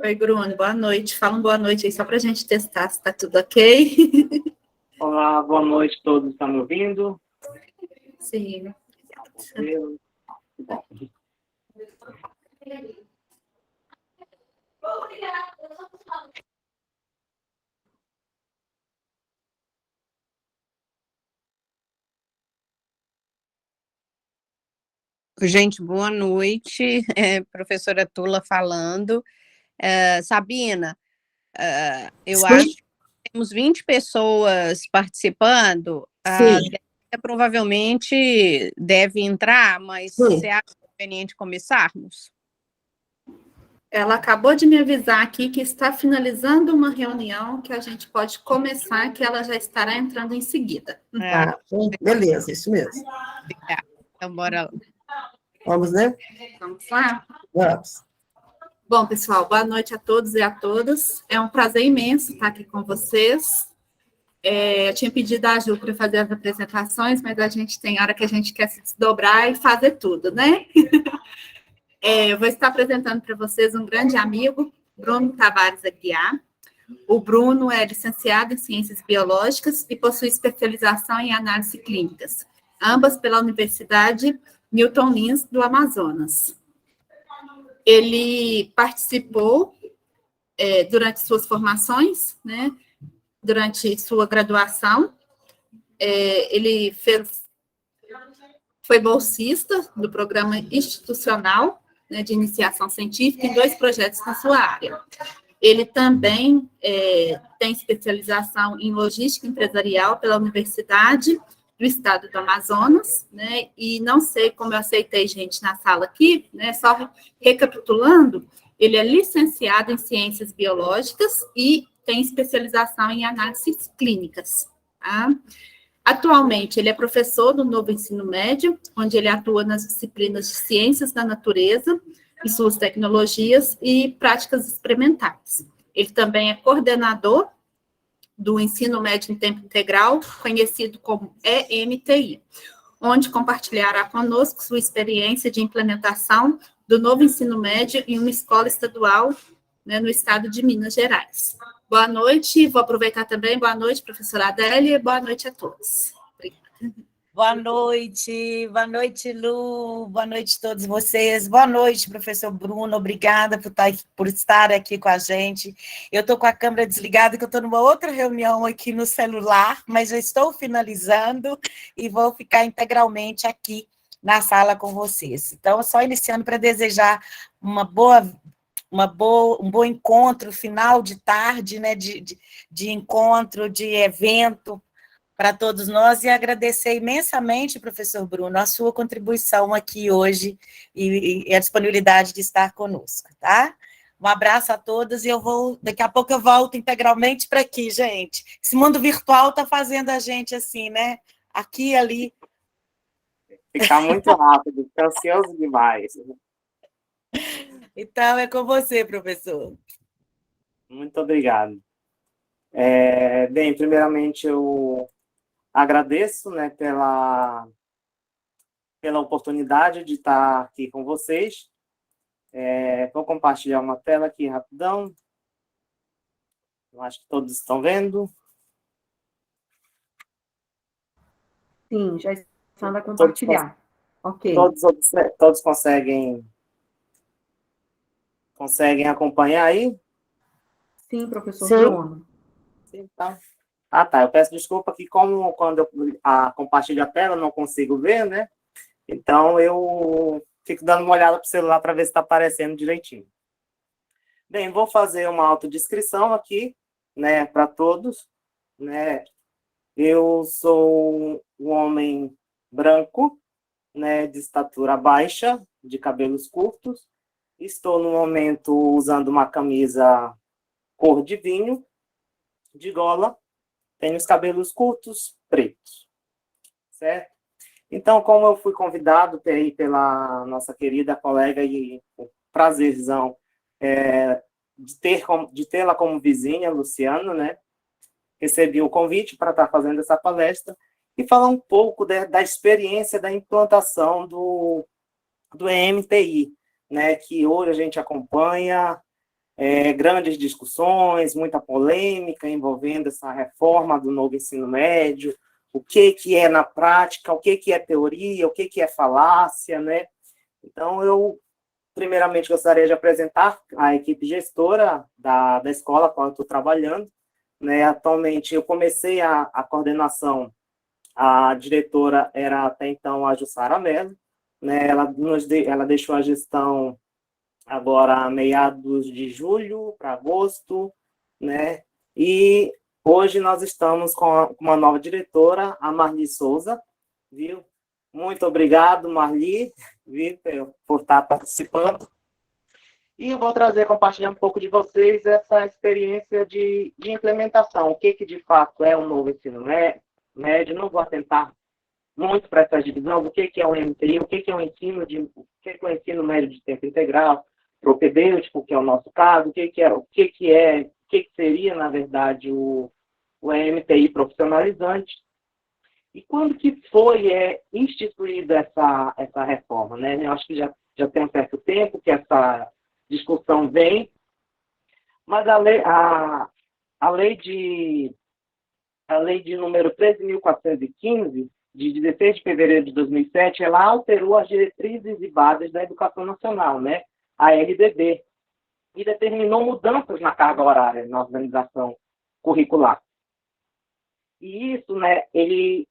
Oi, Bruno, boa noite. Fala boa noite aí, só para a gente testar se está tudo ok. Olá, boa noite a todos. Estão me ouvindo? Sim. Gente, boa noite. Professora Tula falando. Sabina, eu Sim. acho que temos 20 pessoas participando. Provavelmente deve entrar, mas você acha conveniente começarmos? Ela acabou de me avisar aqui que está finalizando uma reunião que a gente pode começar, que ela já estará entrando em seguida. Beleza, isso mesmo. Então, bora lá. Vamos, né? Vamos lá? Vamos. Bom, pessoal, boa noite a todos e a todas. É um prazer imenso estar aqui com vocês. Eu tinha pedido a Ju para fazer as apresentações, mas a gente tem hora que a gente quer se desdobrar e fazer tudo, né? Eu vou estar apresentando para vocês um grande amigo, Bruno Tavares Aguiar. O Bruno é licenciado em Ciências Biológicas e possui especialização em Análise Clínicas, ambas pela Universidade Newton Lins do Amazonas. Ele participou durante suas formações, né, durante sua graduação, ele foi bolsista do programa institucional, né, de iniciação científica em 2 projetos na sua área. Ele também tem especialização em logística empresarial pela Universidade do Estado do Amazonas, né, e não sei como eu aceitei gente na sala aqui, né, só recapitulando, ele é licenciado em Ciências Biológicas e tem especialização em análises clínicas, tá? Atualmente, ele é professor do Novo Ensino Médio, onde ele atua nas disciplinas de Ciências da Natureza e suas tecnologias e práticas experimentais. Ele também é coordenador do Ensino Médio em Tempo Integral, conhecido como EMTI, onde compartilhará conosco sua experiência de implementação do novo ensino médio em uma escola estadual, né, no estado de Minas Gerais. Boa noite, vou aproveitar também. Boa noite, professora Adélia, boa noite a todos. Obrigada. Boa noite, Lu, boa noite a todos vocês, boa noite, professor Bruno, obrigada por estar aqui com a gente. Eu estou com a câmera desligada, que eu estou numa outra reunião aqui no celular, mas já estou finalizando e vou ficar integralmente aqui na sala com vocês. Então, só iniciando para desejar um bom encontro, final de tarde, né, de encontro, de evento, para todos nós, e agradecer imensamente, professor Bruno, a sua contribuição aqui hoje e a disponibilidade de estar conosco, tá? Um abraço a todos, e daqui a pouco eu volto integralmente para aqui, gente. Esse mundo virtual está fazendo a gente assim, né? Aqui e ali. Ficar muito rápido, ficar ansioso demais. Então, é com você, professor. Muito obrigado. Bem, primeiramente, eu agradeço, né, pela oportunidade de estar aqui com vocês. Vou compartilhar uma tela aqui rapidão. Eu acho que todos estão vendo. Sim, já está a compartilhar. Ok. Todos conseguem acompanhar aí? Sim, professor Bruno. Sim, tá. Tá. Eu peço desculpa que quando eu compartilho a tela, eu não consigo ver, né? Então, eu fico dando uma olhada para o celular para ver se está aparecendo direitinho. Bem, vou fazer uma autodescrição aqui, né, para todos, né? Eu sou um homem branco, né, de estatura baixa, de cabelos curtos. Estou, no momento, usando uma camisa cor de vinho, de gola. Tenho os cabelos curtos, pretos. Certo? Então, como eu fui convidado pela nossa querida colega, e o prazerzão de tê-la como vizinha, Luciana, né? Recebi o convite para estar fazendo essa palestra e falar um pouco da experiência da implantação do EMTI, né? Que hoje a gente acompanha grandes discussões, muita polêmica envolvendo essa reforma do novo ensino médio, o que é na prática, o que é teoria, o que é falácia, né? Então, eu, primeiramente, gostaria de apresentar a equipe gestora da escola com a qual eu estou trabalhando, né? Atualmente, eu comecei a coordenação, a diretora era até então a Jussara Mello, né? Ela deixou a gestão agora a meados de julho para agosto, né? E hoje nós estamos com uma nova diretora, a Marli Souza, viu? Muito obrigado, Marli, viu, por estar participando. E eu vou compartilhar um pouco de vocês essa experiência de implementação, o que de fato é o novo ensino médio. Não vou atentar muito para essa divisão do que é o MTI, o que é o ensino médio de tempo integral, propedêutico, que é o nosso caso, o que seria, na verdade, o MTI profissionalizante, e quando que foi instituída essa reforma, né? Eu acho que já tem um certo tempo que essa discussão vem, mas a lei de número 13.415, de 16 de fevereiro de 2007, ela alterou as diretrizes e bases da educação nacional, né? A LDB, e determinou mudanças na carga horária, na organização curricular. E isso, né, ele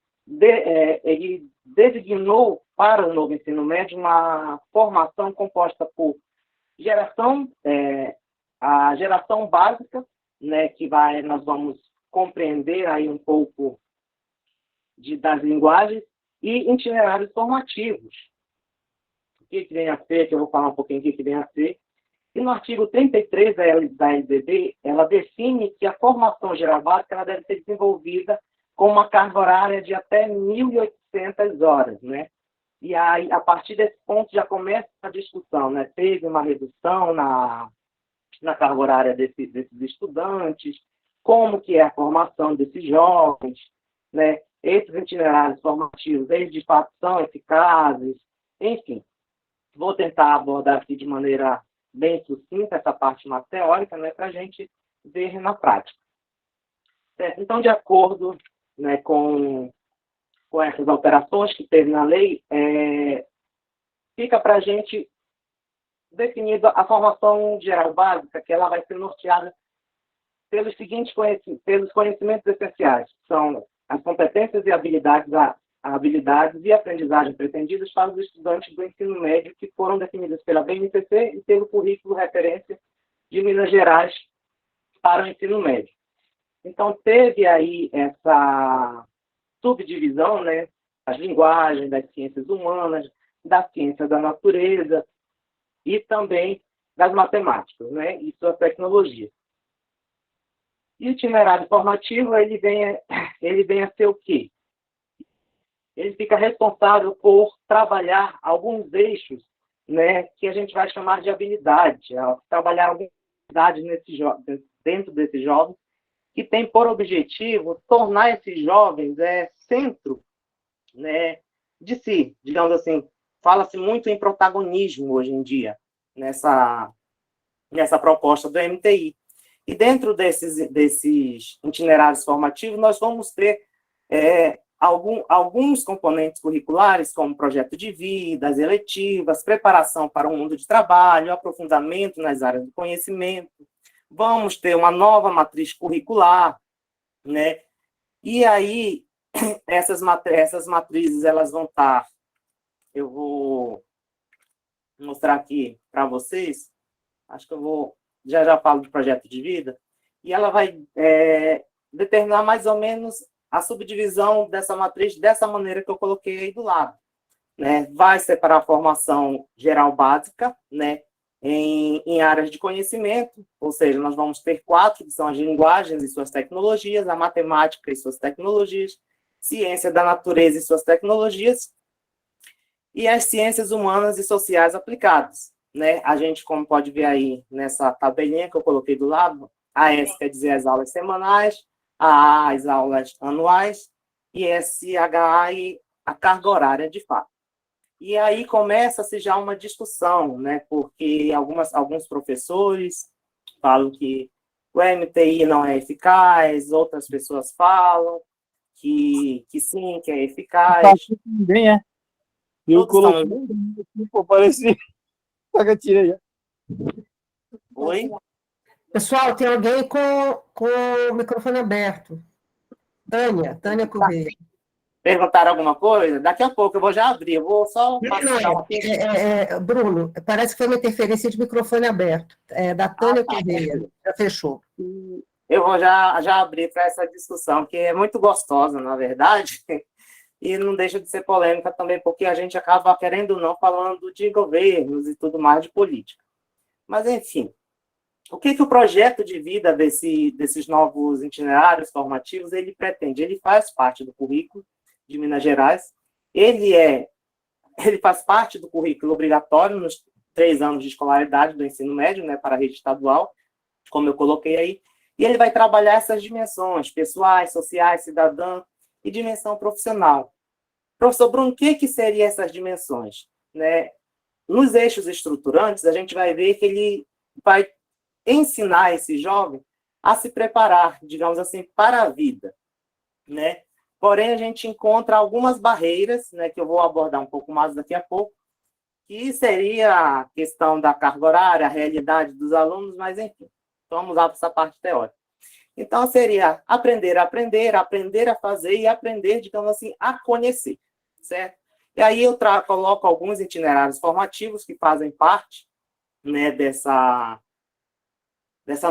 designou para o novo ensino médio uma formação composta por a geração básica, né, que nós vamos compreender aí um pouco das linguagens, e itinerários formativos. O que vem a ser, que eu vou falar um pouquinho do que vem a ser. E no artigo 33 da LDB, ela define que a formação geral básica ela deve ser desenvolvida com uma carga horária de até 1.800 horas, né? E aí, a partir desse ponto, já começa a discussão, né? Teve uma redução na carga horária desses estudantes, como que é a formação desses jovens, né? Esses itinerários formativos, eles de fato são eficazes, enfim. Vou tentar abordar aqui de maneira bem sucinta essa parte mais teórica, né, para a gente ver na prática. Certo? Então, de acordo, né, com essas alterações que teve na lei, fica para a gente definida a formação geral básica, que ela vai ser norteada pelos seguintes conhecimentos essenciais, que são as competências e habilidades e aprendizagem pretendidas para os estudantes do ensino médio que foram definidas pela BNCC e pelo currículo referência de Minas Gerais para o ensino médio. Então, teve aí essa subdivisão, né, das linguagens, das ciências humanas, da ciência da natureza e também das matemáticas, né, e suas tecnologias. E o itinerário formativo, ele vem a ser o quê? Ele fica responsável por trabalhar alguns eixos, né, que a gente vai chamar de habilidade, trabalhar algumas habilidades dentro desses jovens, que tem por objetivo tornar esses jovens centro, né, de si, digamos assim. Fala-se muito em protagonismo hoje em dia, nessa proposta do MTI. E dentro desses itinerários formativos, nós vamos ter alguns componentes curriculares, como projeto de vida, as eletivas, preparação para o mundo de trabalho, aprofundamento nas áreas do conhecimento. Vamos ter uma nova matriz curricular, né? E aí, essas matrizes, elas vão estar... Eu vou mostrar aqui para vocês. Acho que eu vou... Já falo do projeto de vida. E ela vai determinar mais ou menos a subdivisão dessa matriz dessa maneira que eu coloquei aí do lado, né? Vai separar a formação geral básica, né, em áreas de conhecimento, ou seja, nós vamos ter 4, que são as linguagens e suas tecnologias, a matemática e suas tecnologias, ciência da natureza e suas tecnologias, e as ciências humanas e sociais aplicadas, né? A gente, como pode ver aí nessa tabelinha que eu coloquei do lado, a S quer dizer as aulas semanais, a as aulas anuais, e SHA a carga horária de fato. E aí começa-se já uma discussão, né? Porque alguns professores, falam que o MTI não é eficaz, outras pessoas falam que sim, que é eficaz. Ninguém é. Eu Todos estão coloquei ouvindo? aqui, pô, parecia. Só que eu tirei já. Oi? Pessoal, tem alguém com o microfone aberto. Tânia Correia. Perguntaram alguma coisa? Daqui a pouco eu vou já abrir, eu vou só passar um tempo. Bruno, parece que foi uma interferência de microfone aberto. É da Tânia Correia. Já fechou. Eu vou já abrir para essa discussão, que é muito gostosa, na verdade, e não deixa de ser polêmica também, porque a gente acaba, querendo ou não, falando de governos e tudo mais, de política. Mas, enfim, o que o projeto de vida desses novos itinerários formativos, ele pretende? Ele faz parte do currículo de Minas Gerais, ele faz parte do currículo obrigatório nos 3 anos de escolaridade do ensino médio, né, para a rede estadual, como eu coloquei aí, e ele vai trabalhar essas dimensões pessoais, sociais, cidadã e dimensão profissional. Professor Bruno, o que seriam essas dimensões? Né? Nos eixos estruturantes, a gente vai ver que ele vai ensinar esse jovem a se preparar, digamos assim, para a vida, né? Porém, a gente encontra algumas barreiras, né, que eu vou abordar um pouco mais daqui a pouco, que seria a questão da carga horária, a realidade dos alunos, mas enfim, vamos lá para essa parte teórica. Então, seria aprender a fazer e aprender, digamos assim, a conhecer, certo? E aí eu coloco alguns itinerários formativos que fazem parte, né, dessa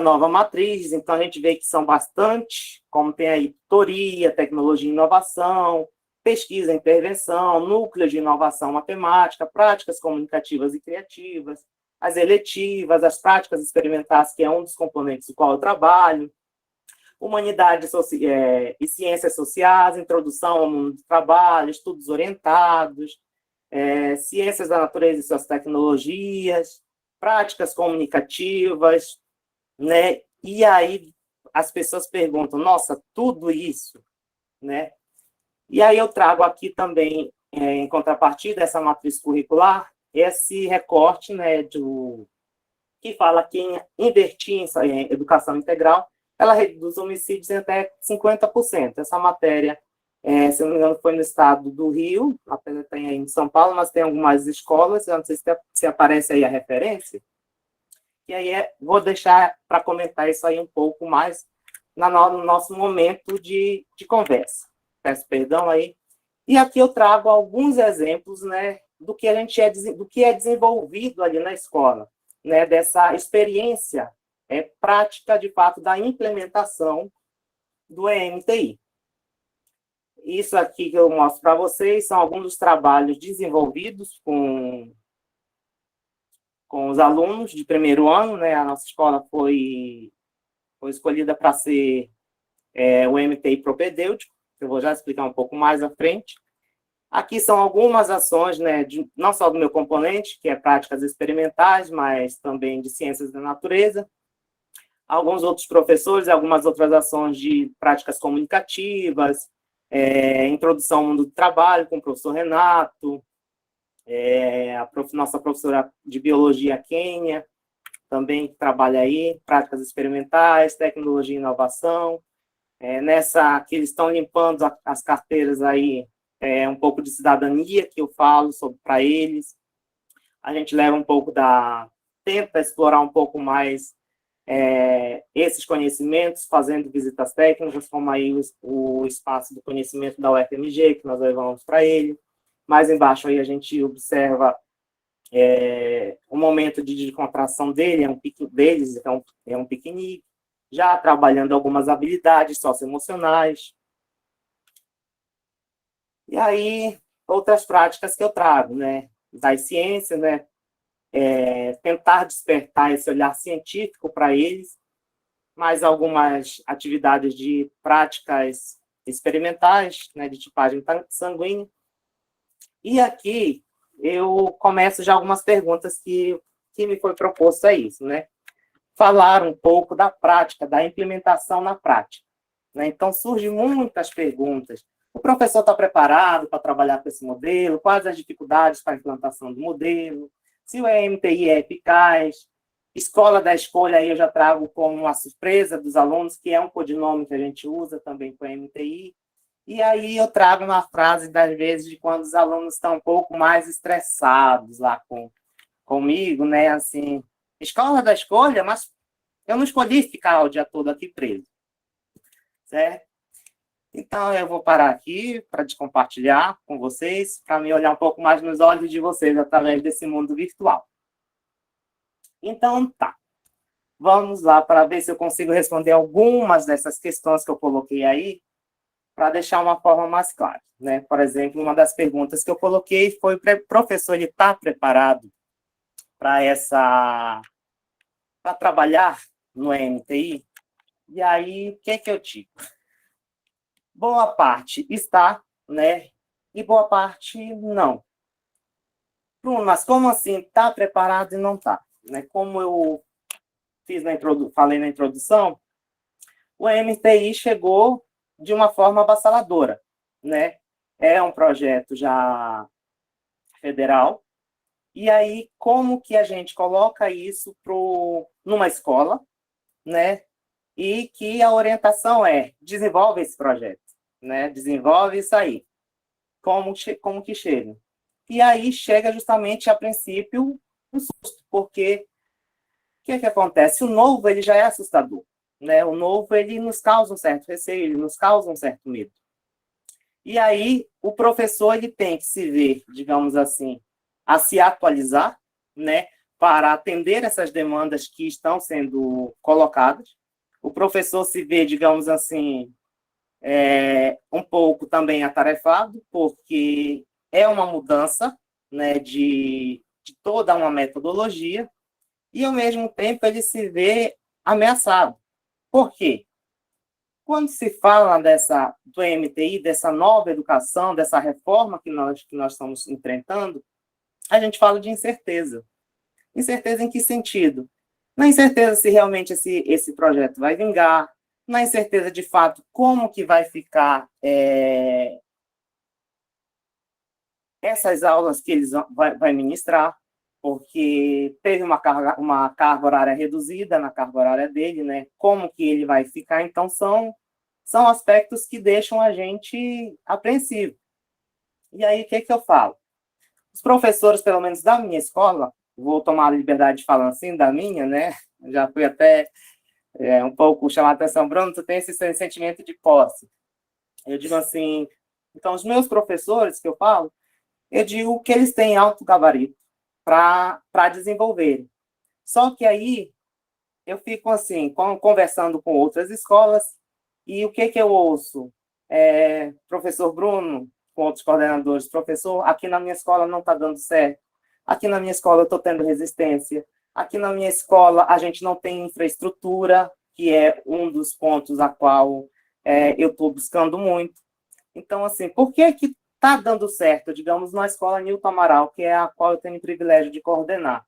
nova matriz. Então, a gente vê que são bastante, como tem aí tutoria, tecnologia e inovação, pesquisa e intervenção, núcleo de inovação matemática, práticas comunicativas e criativas, as eletivas, as práticas experimentais, que é um dos componentes do qual eu trabalho, humanidades e ciências sociais, introdução ao mundo do trabalho, estudos orientados, ciências da natureza e suas tecnologias, práticas comunicativas, né? E aí as pessoas perguntam, nossa, tudo isso, né? E aí eu trago aqui também, em contrapartida dessa matriz curricular, esse recorte, né, que fala que investir em educação integral, ela reduz homicídios em até 50%. Essa matéria, se não me engano, foi no estado do Rio, apenas tem aí em São Paulo, mas tem algumas escolas, eu não sei se aparece aí a referência. E aí vou deixar para comentar isso aí um pouco mais no nosso momento de conversa. Peço perdão aí. E aqui eu trago alguns exemplos, né, do que é desenvolvido ali na escola, né, dessa experiência prática, de fato, da implementação do EMTI. Isso aqui que eu mostro para vocês são alguns dos trabalhos desenvolvidos com os alunos de primeiro ano, né? A nossa escola foi escolhida para ser o MTI propedêutico, que eu vou já explicar um pouco mais à frente. Aqui são algumas ações, né, não só do meu componente, que é práticas experimentais, mas também de ciências da natureza. Alguns outros professores, algumas outras ações de práticas comunicativas, introdução ao mundo do trabalho com o professor Renato, nossa professora de biologia, Kênia, também que trabalha aí, práticas experimentais, tecnologia e inovação. Nessa que eles estão limpando as carteiras aí, um pouco de cidadania, que eu falo sobre para eles. A gente leva um pouco tenta explorar um pouco mais esses conhecimentos, fazendo visitas técnicas, como aí o espaço do conhecimento da UFMG, que nós levamos para ele. Mais embaixo aí a gente observa o momento de contração deles, é um piquenique, já trabalhando algumas habilidades socioemocionais. E aí, outras práticas que eu trago, né, das ciências, né, tentar despertar esse olhar científico para eles, mais algumas atividades de práticas experimentais, né, de tipagem sanguínea. E aqui eu começo já algumas perguntas que me foi proposto a isso, né? Falar um pouco da prática, da implementação na prática, né? Então, surgem muitas perguntas. O professor está preparado para trabalhar com esse modelo? Quais as dificuldades para a implantação do modelo? Se o EMTI é eficaz? Escola da Escolha, aí eu já trago como uma surpresa dos alunos, que é um codinome que a gente usa também com a MTI. E aí eu trago uma frase, das vezes, de quando os alunos estão um pouco mais estressados lá comigo, né? Assim, Escola da Escolha, mas eu não escolhi ficar o dia todo aqui preso, certo? Então, eu vou parar aqui para compartilhar com vocês, para me olhar um pouco mais nos olhos de vocês através desse mundo virtual. Então, tá. Vamos lá para ver se eu consigo responder algumas dessas questões que eu coloquei aí, para deixar uma forma mais clara, né? Por exemplo, uma das perguntas que eu coloquei foi: professor, ele está preparado para trabalhar no MTI? E aí, o que eu digo? Boa parte está, né? E boa parte não. Bruno, mas como assim está preparado e não está? Né? Como eu falei na introdução, o MTI chegou de uma forma avassaladora, né? É um projeto já federal. E aí, como que a gente coloca isso numa escola, né? E que a orientação é: desenvolve esse projeto, né? Desenvolve isso aí. Como que chega? E aí chega justamente, a princípio, um susto, porque o que acontece? O novo, ele já é assustador, né? O novo, ele nos causa um certo receio, ele nos causa um certo medo. E aí, o professor, ele tem que se ver, digamos assim, a se atualizar, né? Para atender essas demandas que estão sendo colocadas. O professor se vê, digamos assim, um pouco também atarefado, porque é uma mudança, né, de toda uma metodologia, e, ao mesmo tempo, ele se vê ameaçado. Por quê? Quando se fala do MTI, dessa nova educação, dessa reforma que nós estamos enfrentando, a gente fala de incerteza. Incerteza em que sentido? Na incerteza se realmente esse projeto vai vingar, na incerteza, de fato, como que vai ficar essas aulas que eles vai ministrar, porque teve uma carga horária reduzida na carga horária dele, né? Como que ele vai ficar? Então, são aspectos que deixam a gente apreensivo. E aí, o que eu falo? Os professores, pelo menos da minha escola, vou tomar a liberdade de falar assim, da minha, né? Já fui até um pouco chamar a atenção: Bruno, tu tem esse sentimento de posse. Eu digo assim, então, os meus professores, que eu falo, eu digo que eles têm alto gabarito para desenvolver. Só que aí, eu fico assim, conversando com outras escolas, e o que eu ouço? Professor Bruno, com outros coordenadores: professor, aqui na minha escola não está dando certo, aqui na minha escola eu estou tendo resistência, aqui na minha escola a gente não tem infraestrutura, que é um dos pontos a qual eu estou buscando muito. Então, assim, por que está dando certo, digamos, na escola Nilton Amaral, que é a qual eu tenho o privilégio de coordenar?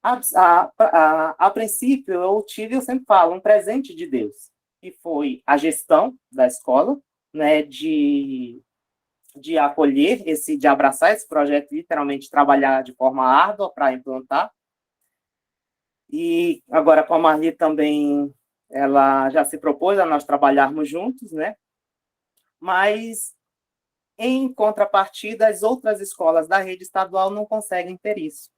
A princípio, eu sempre falo, um presente de Deus, que foi a gestão da escola, né, de acolher, de abraçar esse projeto, literalmente trabalhar de forma árdua para implantar. E agora, com a Marli também, ela já se propôs a nós trabalharmos juntos, né? Mas, em contrapartida, as outras escolas da rede estadual não conseguem ter isso.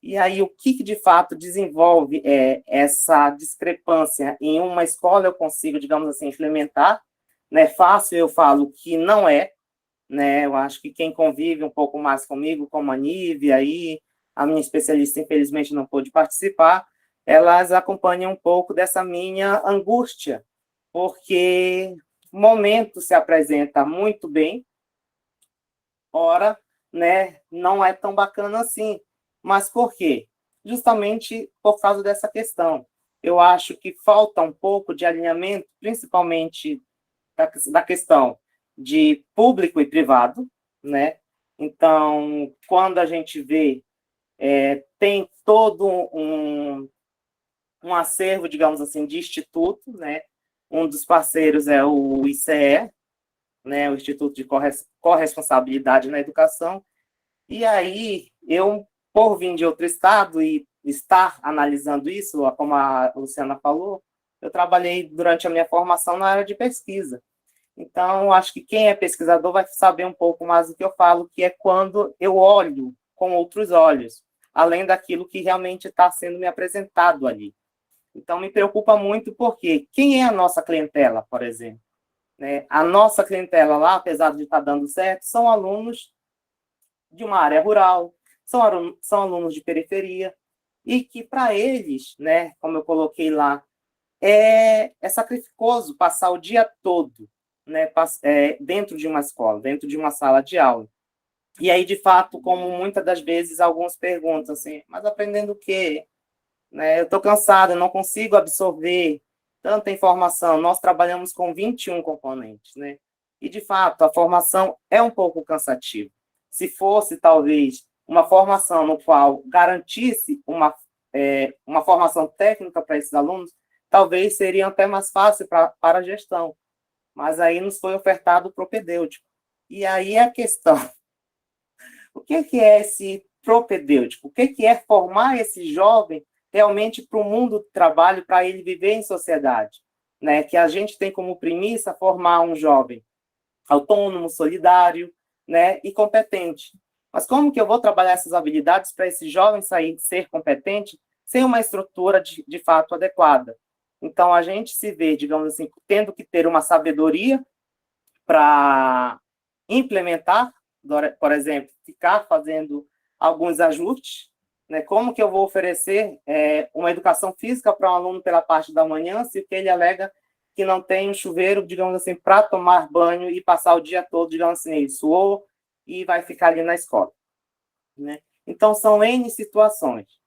E aí, o que de fato desenvolve essa discrepância? Em uma escola eu consigo, digamos assim, implementar, né? Fácil, eu falo que não é, né? Eu acho que quem convive um pouco mais comigo, como a Nívia, aí, a minha especialista, infelizmente, não pôde participar, elas acompanham um pouco dessa minha angústia, porque o momento se apresenta muito bem, ora, né, não é tão bacana assim. Mas por quê? Justamente por causa dessa questão. Eu acho que falta um pouco de alinhamento, principalmente da questão de público e privado, né? Então, quando a gente vê, tem todo um acervo, digamos assim, de instituto, né? Um dos parceiros é o ICE, né? O Instituto de Corresponsabilidade na Educação. E aí, por vir de outro estado e estar analisando isso, como a Luciana falou, eu trabalhei durante a minha formação na área de pesquisa. Então, acho que quem é pesquisador vai saber um pouco mais do que eu falo, que é quando eu olho com outros olhos, além daquilo que realmente está sendo me apresentado ali. Então, me preocupa muito porque quem é a nossa clientela, por exemplo? Né? A nossa clientela lá, apesar de estar dando certo, são alunos de uma área rural, são alunos de periferia, e que para eles, né, como eu coloquei lá, é sacrificoso passar o dia todo, né, dentro de uma escola, dentro de uma sala de aula. E aí, de fato, como muitas das vezes alguns perguntam assim, mas aprendendo o quê? Né, eu estou cansado, eu não consigo absorver tanta informação. Nós trabalhamos com 21 componentes, né? E, de fato, a formação é um pouco cansativa. Se fosse, talvez, uma formação no qual garantisse uma formação técnica para esses alunos, talvez seria até mais fácil para a gestão. Mas aí nos foi ofertado o propedêutico. E aí a questão, o que é esse propedêutico? O que é formar esse jovem realmente para o mundo do trabalho, para ele viver em sociedade? Né? Que a gente tem como premissa formar um jovem autônomo, solidário, né, e competente. Mas como que eu vou trabalhar essas habilidades para esse jovem ser competente sem uma estrutura de fato adequada? Então, a gente se vê, digamos assim, tendo que ter uma sabedoria para implementar, por exemplo, ficar fazendo alguns ajustes, né? Como que eu vou oferecer uma educação física para um aluno pela parte da manhã, se o que ele alega que não tem um chuveiro, digamos assim, para tomar banho e passar o dia todo, digamos assim, ele suou e vai ficar ali na escola, né? Então, são N situações.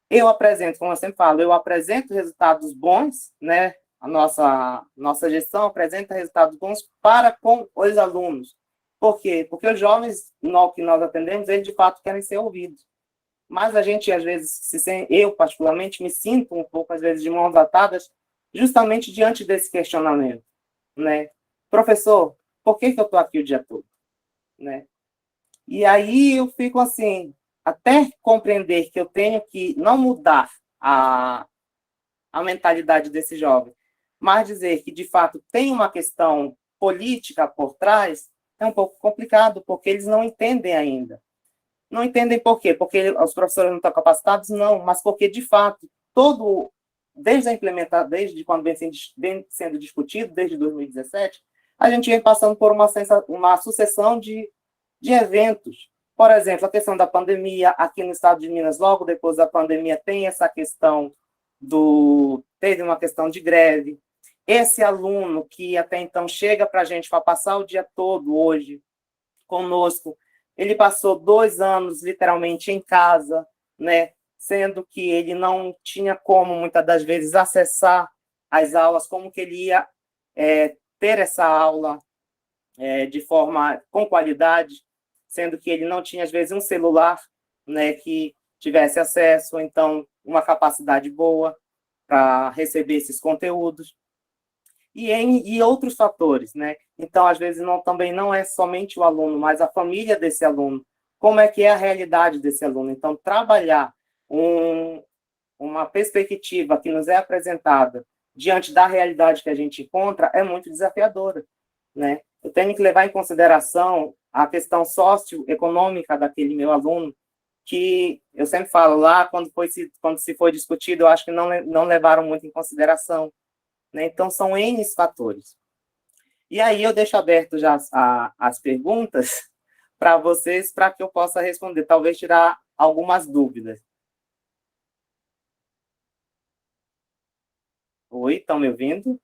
Eu apresento, como eu sempre falo, eu apresento resultados bons, né? A nossa gestão apresenta resultados bons para com os alunos. Por quê? Porque os jovens que nós atendemos, eles de fato querem ser ouvidos. Mas a gente, às vezes, eu particularmente, me sinto um pouco, às vezes, de mãos atadas, justamente diante desse questionamento, né? Professor, por que eu estou aqui o dia todo? Né? E aí eu fico assim, até compreender que eu tenho que não mudar a mentalidade desse jovem, mas dizer que, de fato, tem uma questão política por trás, é um pouco complicado, porque eles não entendem ainda. Não entendem por quê? Porque os professores não estão capacitados? Não, mas porque, de fato, desde quando vem sendo discutido, desde 2017, a gente vem passando por uma sucessão de eventos. Por exemplo, a questão da pandemia, aqui no estado de Minas, logo depois da pandemia, tem essa questão teve uma questão de greve. Esse aluno que até então chega para a gente para passar o dia todo hoje conosco, ele passou 2 anos literalmente em casa, né? Sendo que ele não tinha como, muitas das vezes, acessar as aulas, como que ele ia ter essa aula de forma com qualidade, sendo que ele não tinha, às vezes, um celular, né, que tivesse acesso, ou então uma capacidade boa para receber esses conteúdos. E outros fatores, né? Então, às vezes, também não é somente o aluno, mas a família desse aluno. Como é que é a realidade desse aluno? Então, trabalhar uma perspectiva que nos é apresentada diante da realidade que a gente encontra é muito desafiadora, né? Eu tenho que levar em consideração a questão socioeconômica daquele meu aluno, que eu sempre falo lá, quando se foi discutido, eu acho que não levaram muito em consideração, né? Então, são N fatores. E aí eu deixo aberto já as perguntas para vocês, para que eu possa responder, talvez tirar algumas dúvidas. Oi, estão me ouvindo?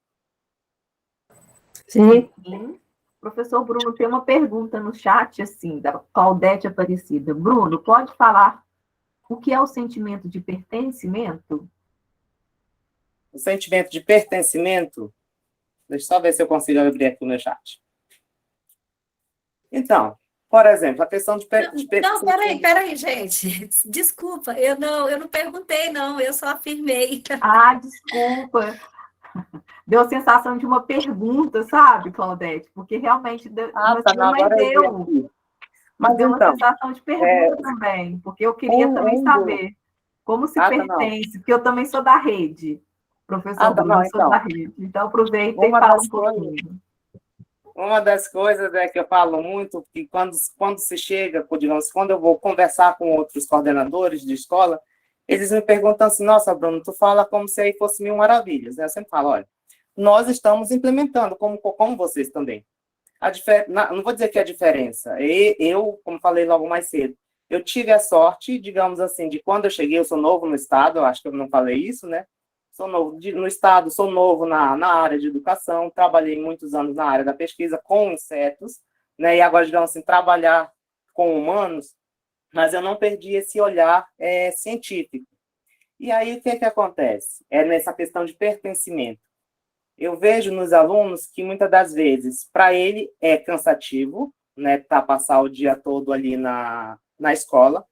Sim. Sim. Professor Bruno, tem uma pergunta no chat, assim, da Claudete Aparecida. Bruno, pode falar o que é o sentimento de pertencimento? O sentimento de pertencimento, deixa eu só ver se eu consigo abrir aqui o meu chat. Então, por exemplo, a questão de Não, peraí, gente. Desculpa, eu não perguntei, não, eu só afirmei. Ah, desculpa. Deu a sensação de uma pergunta, sabe, Claudete? Porque realmente não, agora deu. Mas deu uma sensação de pergunta também, porque eu queria também saber. Como se Ah, tá, não. pertence, porque eu também sou da rede, professor Tá, Bruno, não, eu sou da então. rede. Então, aproveita e Uma fala das um coisas, pouquinho. uma das coisas é que eu falo muito, que quando se chega, digamos, quando eu vou conversar com outros coordenadores de escola, eles me perguntam assim, nossa, Bruno, tu fala como se aí fosse mil maravilhas, né? Eu sempre falo, olha, nós estamos implementando, como vocês também. Não vou dizer que é a diferença. Eu, como falei logo mais cedo, eu tive a sorte, digamos assim, de quando eu cheguei, eu sou novo no estado, eu acho que eu não falei isso, né? Sou novo no estado, sou novo na área de educação, trabalhei muitos anos na área da pesquisa com insetos, né? E agora, digamos assim, trabalhar com humanos, mas eu não perdi esse olhar científico. E aí, o que acontece? É nessa questão de pertencimento. Eu vejo nos alunos que muitas das vezes, para ele é cansativo, né, passar o dia todo ali na escola,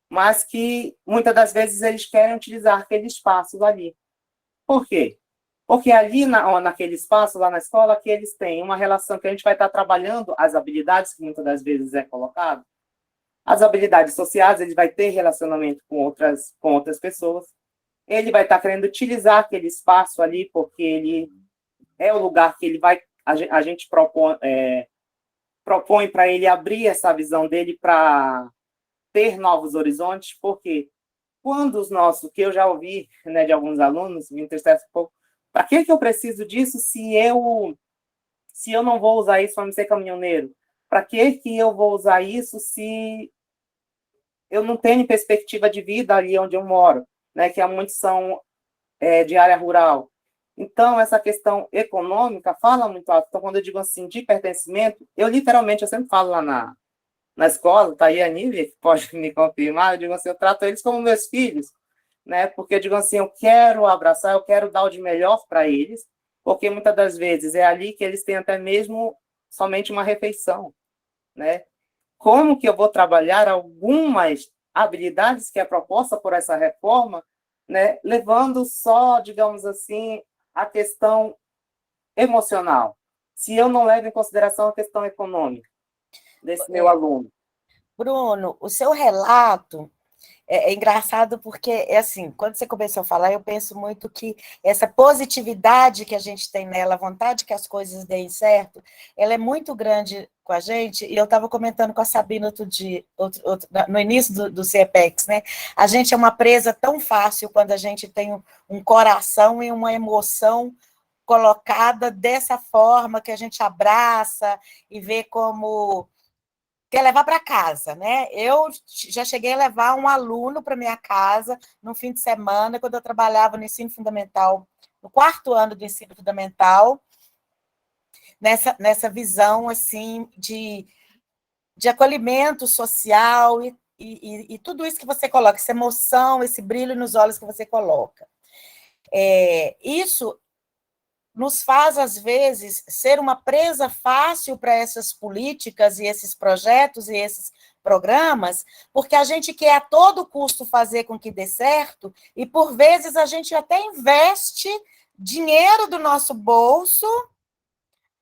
mas que muitas das vezes eles querem utilizar aquele espaço ali. Por quê? Porque ali naquele espaço, lá na escola, que eles têm uma relação que a gente vai estar trabalhando as habilidades que muitas das vezes é colocado, as habilidades sociais, ele vai ter relacionamento com outras pessoas, ele vai estar querendo utilizar aquele espaço ali, porque ele é o lugar que a gente propõe para ele abrir essa visão dele para ter novos horizontes, porque quando que eu já ouvi, né, de alguns alunos, me entristece um pouco, para que eu preciso disso se eu não vou usar isso para ser caminhoneiro? Para que eu vou usar isso se eu não tenho perspectiva de vida ali onde eu moro, né, que muitos são de área rural? Então, essa questão econômica fala muito alto. Então, quando eu digo assim, de pertencimento, eu sempre falo lá na escola, tá aí a Nívia, que pode me confirmar, eu digo assim, eu trato eles como meus filhos, né? Porque eu digo assim, eu quero abraçar, eu quero dar o de melhor para eles, porque muitas das vezes é ali que eles têm até mesmo somente uma refeição, né? Como que eu vou trabalhar algumas habilidades que é proposta por essa reforma, né? Levando só, digamos assim, a questão emocional, se eu não levo em consideração a questão econômica desse meu aluno. Bruno, o seu relato é engraçado porque, assim, quando você começou a falar, eu penso muito que essa positividade que a gente tem nela, a vontade que as coisas deem certo, ela é muito grande com a gente, e eu estava comentando com a Sabina outro dia, no início do CEPEX, né? A gente é uma presa tão fácil quando a gente tem um coração e uma emoção colocada dessa forma, que a gente abraça e vê como quer levar para casa, né? Eu já cheguei a levar um aluno para minha casa no fim de semana, quando eu trabalhava no ensino fundamental, no 4º ano do ensino fundamental, nessa visão assim de acolhimento social e tudo isso que você coloca, essa emoção, esse brilho nos olhos que você coloca. Isso nos faz, às vezes, ser uma presa fácil para essas políticas e esses projetos e esses programas, porque a gente quer a todo custo fazer com que dê certo, e, por vezes, a gente até investe dinheiro do nosso bolso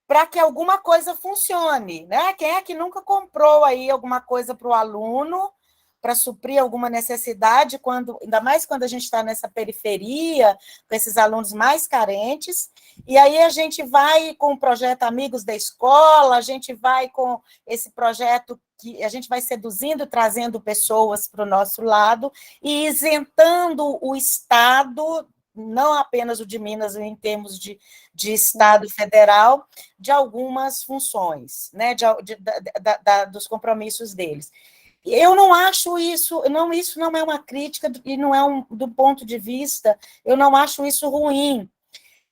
para que alguma coisa funcione, né? Quem é que nunca comprou aí alguma coisa para o aluno para suprir alguma necessidade, ainda mais quando a gente está nessa periferia, com esses alunos mais carentes, e aí a gente vai com o projeto Amigos da Escola, a gente vai com esse projeto que a gente vai seduzindo, trazendo pessoas para o nosso lado e isentando o Estado, não apenas o de Minas, em termos de Estado federal, de algumas funções, né, dos compromissos deles. Eu não acho isso não é uma crítica, e não é do ponto de vista, eu não acho isso ruim.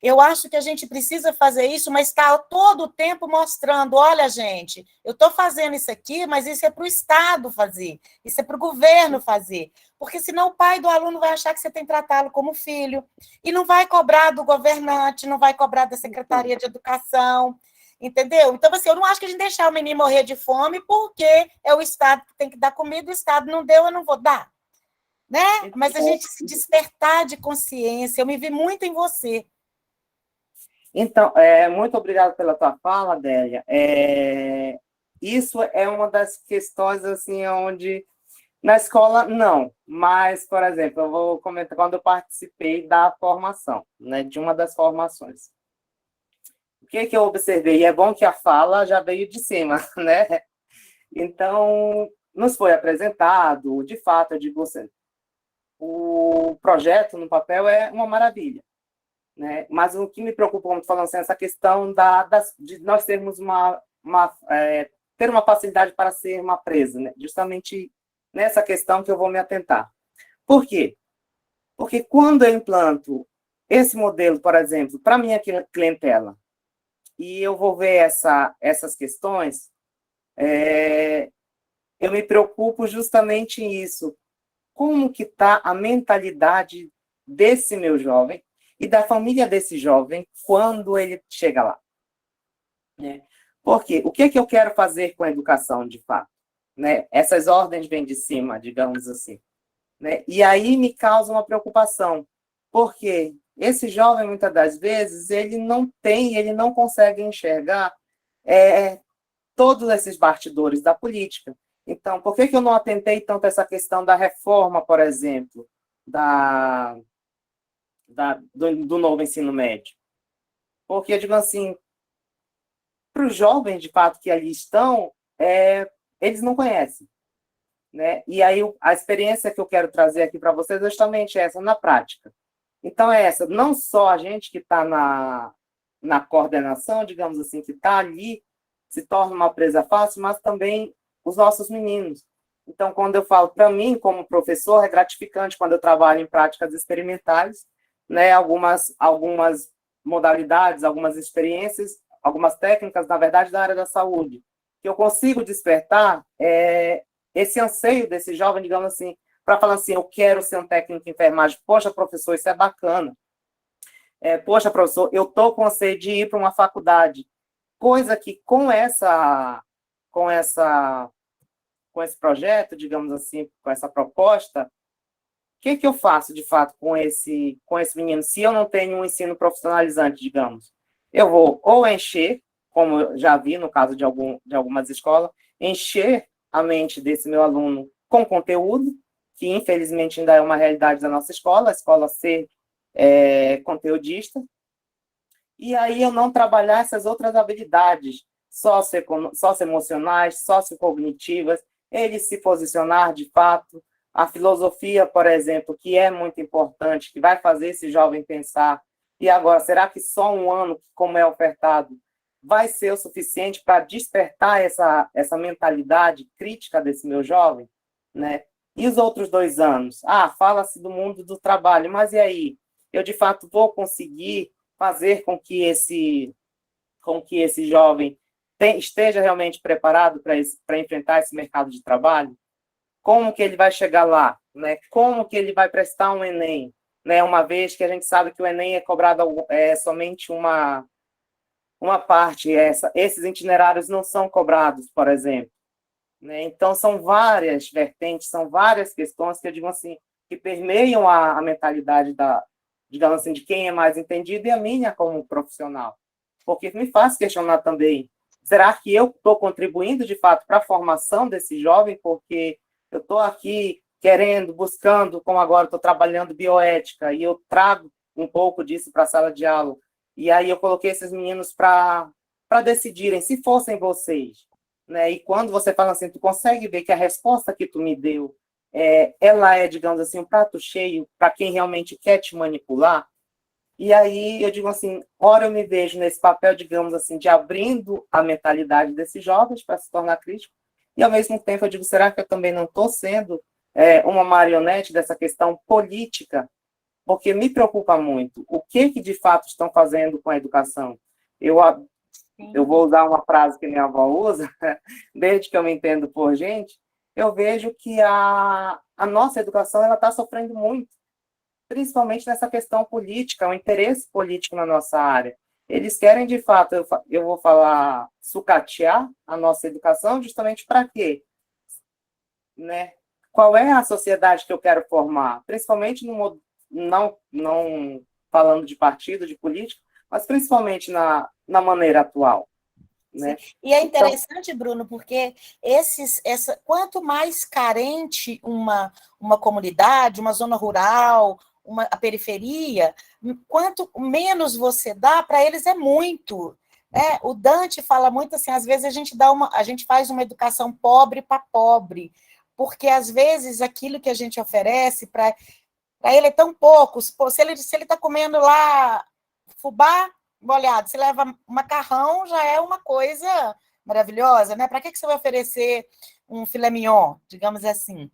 Eu acho que a gente precisa fazer isso, mas está todo o tempo mostrando, olha, gente, eu estou fazendo isso aqui, mas isso é para o Estado fazer, isso é para o governo fazer, porque senão o pai do aluno vai achar que você tem que tratá-lo como filho, e não vai cobrar do governante, não vai cobrar da Secretaria de Educação, entendeu? Então, assim, eu não acho que a gente deixar o menino morrer de fome porque é o Estado que tem que dar comida, o Estado não deu, eu não vou dar, né? Mas a gente se despertar de consciência, eu me vi muito em você. Então, muito obrigado pela tua fala, Adélia. Isso é uma das questões, assim, onde Na escola, não. Mas, por exemplo, eu vou comentar quando eu participei da formação, né, de uma das formações. O que que eu observei? E é bom que a fala já veio de cima, né? Então, nos foi apresentado, de fato, eu digo assim, o projeto no papel é uma maravilha, né? Mas o que me preocupa, como falando assim, essa questão de nós termos ter uma facilidade para ser uma presa, né? Justamente nessa questão que eu vou me atentar. Por quê? Porque quando eu implanto esse modelo, por exemplo, para minha clientela, e eu vou ver essas questões, eu me preocupo justamente nisso. Como que está a mentalidade desse meu jovem e da família desse jovem quando ele chega lá? Né? Porque o que eu quero fazer com a educação, de fato? Né? Essas ordens vêm de cima, digamos assim. Né? E aí me causa uma preocupação, porque esse jovem, muitas das vezes, ele não consegue enxergar todos esses bastidores da política. Então, por que eu não atentei tanto a essa questão da reforma, por exemplo, do novo ensino médio? Porque, eu digo assim, para os jovens, de fato, que ali estão, eles não conhecem. Né? E aí, a experiência que eu quero trazer aqui para vocês é justamente essa, na prática. Então, é essa, não só a gente que está na coordenação, digamos assim, que está ali, se torna uma presa fácil, mas também os nossos meninos. Então, quando eu falo, para mim, como professor, é gratificante quando eu trabalho em práticas experimentais, né, algumas modalidades, algumas experiências, algumas técnicas, na verdade, da área da saúde, que eu consigo despertar esse anseio desse jovem, digamos assim, para falar assim, eu quero ser um técnico de enfermagem. Poxa, professor, isso é bacana. Poxa, professor, eu estou com anseio de ir para uma faculdade. Coisa que com esse projeto, digamos assim, com essa proposta, o que eu faço, de fato, com esse menino? Se eu não tenho um ensino profissionalizante, digamos, eu vou ou encher, como eu já vi no caso de algumas escolas, encher a mente desse meu aluno com conteúdo, que infelizmente ainda é uma realidade da nossa escola, a escola ser conteudista, e aí eu não trabalhar essas outras habilidades socioemocionais, sociocognitivas, ele se posicionar de fato, a filosofia, por exemplo, que é muito importante, que vai fazer esse jovem pensar, e agora, será que só um ano, como é ofertado, vai ser o suficiente para despertar essa mentalidade crítica desse meu jovem? Né? E os outros 2 anos? Fala-se do mundo do trabalho, mas e aí? Eu, de fato, vou conseguir fazer com que esse jovem esteja realmente preparado para enfrentar esse mercado de trabalho? Como que ele vai chegar lá? Né? Como que ele vai prestar um Enem? Né? Uma vez que a gente sabe que o Enem é cobrado somente uma parte, esses itinerários não são cobrados, por exemplo. Né? Então, são várias vertentes, são várias questões que eu digo assim, que permeiam a mentalidade digamos assim, de quem é mais entendido e a minha como profissional. Porque me faz questionar também, será que eu estou contribuindo, de fato, para a formação desse jovem? Porque eu estou aqui querendo, buscando, como agora estou trabalhando bioética, e eu trago um pouco disso para a sala de aula. E aí eu coloquei esses meninos para decidirem, se fossem vocês. Né? E quando você fala assim, tu consegue ver que a resposta que tu me deu, ela é, digamos assim, um prato cheio para quem realmente quer te manipular. E aí eu digo assim, ora eu me vejo nesse papel, digamos assim, de abrindo a mentalidade desses jovens para se tornar crítico, e ao mesmo tempo eu digo, será que eu também não estou sendo uma marionete dessa questão política? Porque me preocupa muito o que de fato estão fazendo com a educação. Eu vou usar uma frase que minha avó usa, desde que eu me entendo por gente, eu vejo que a nossa educação está sofrendo muito, principalmente nessa questão política, o interesse político na nossa área. Eles querem, de fato, eu vou falar, sucatear a nossa educação justamente para quê? Né? Qual é a sociedade que eu quero formar? Principalmente, não falando de partido, de política, mas principalmente na maneira atual. né? E é interessante, Bruno, porque quanto mais carente uma comunidade, uma zona rural, a periferia, quanto menos você dá, para eles é muito. O Dante fala muito assim, às vezes a gente faz uma educação pobre para pobre, porque às vezes aquilo que a gente oferece para ele é tão pouco. Se ele está comendo lá fubá molhado, se leva macarrão, já é uma coisa maravilhosa, né? Para que você vai oferecer um filé mignon, digamos assim?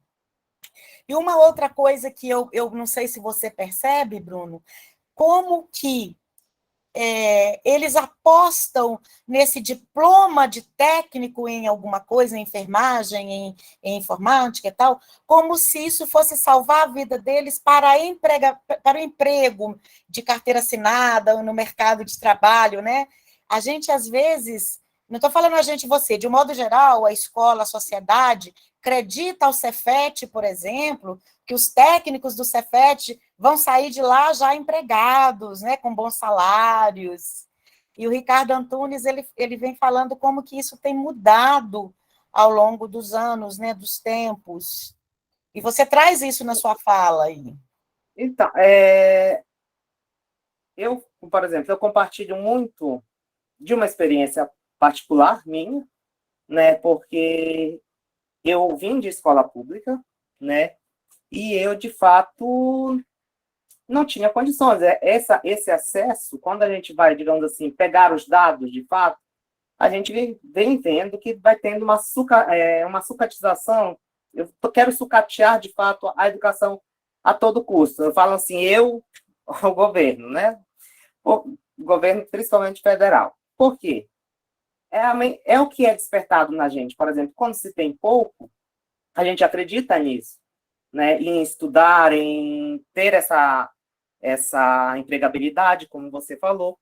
E uma outra coisa que eu não sei se você percebe, Bruno, como que eles apostam nesse diploma de técnico em alguma coisa, em enfermagem, em informática e tal, como se isso fosse salvar a vida deles para o emprego de carteira assinada no mercado de trabalho, né? A gente, às vezes, não estou falando a gente, você, de um modo geral, a escola, a sociedade, acredita ao Cefet, por exemplo, que os técnicos do Cefet vão sair de lá já empregados, né, com bons salários. E o Ricardo Antunes, ele vem falando como que isso tem mudado ao longo dos anos, né, dos tempos. E você traz isso na sua fala aí. Então, eu, por exemplo, eu compartilho muito de uma experiência particular minha, né, porque eu vim de escola pública, né, e eu, de fato, não tinha condições. Esse acesso, quando a gente vai, digamos assim, pegar os dados, de fato, a gente vem vendo que vai tendo uma sucatização. Eu quero sucatear, de fato, a educação a todo custo. Eu falo assim, o governo, né? O governo, principalmente federal. Por quê? É o que é despertado na gente. Por exemplo, quando se tem pouco, a gente acredita nisso, né? Em estudar, em ter essa empregabilidade, como você falou.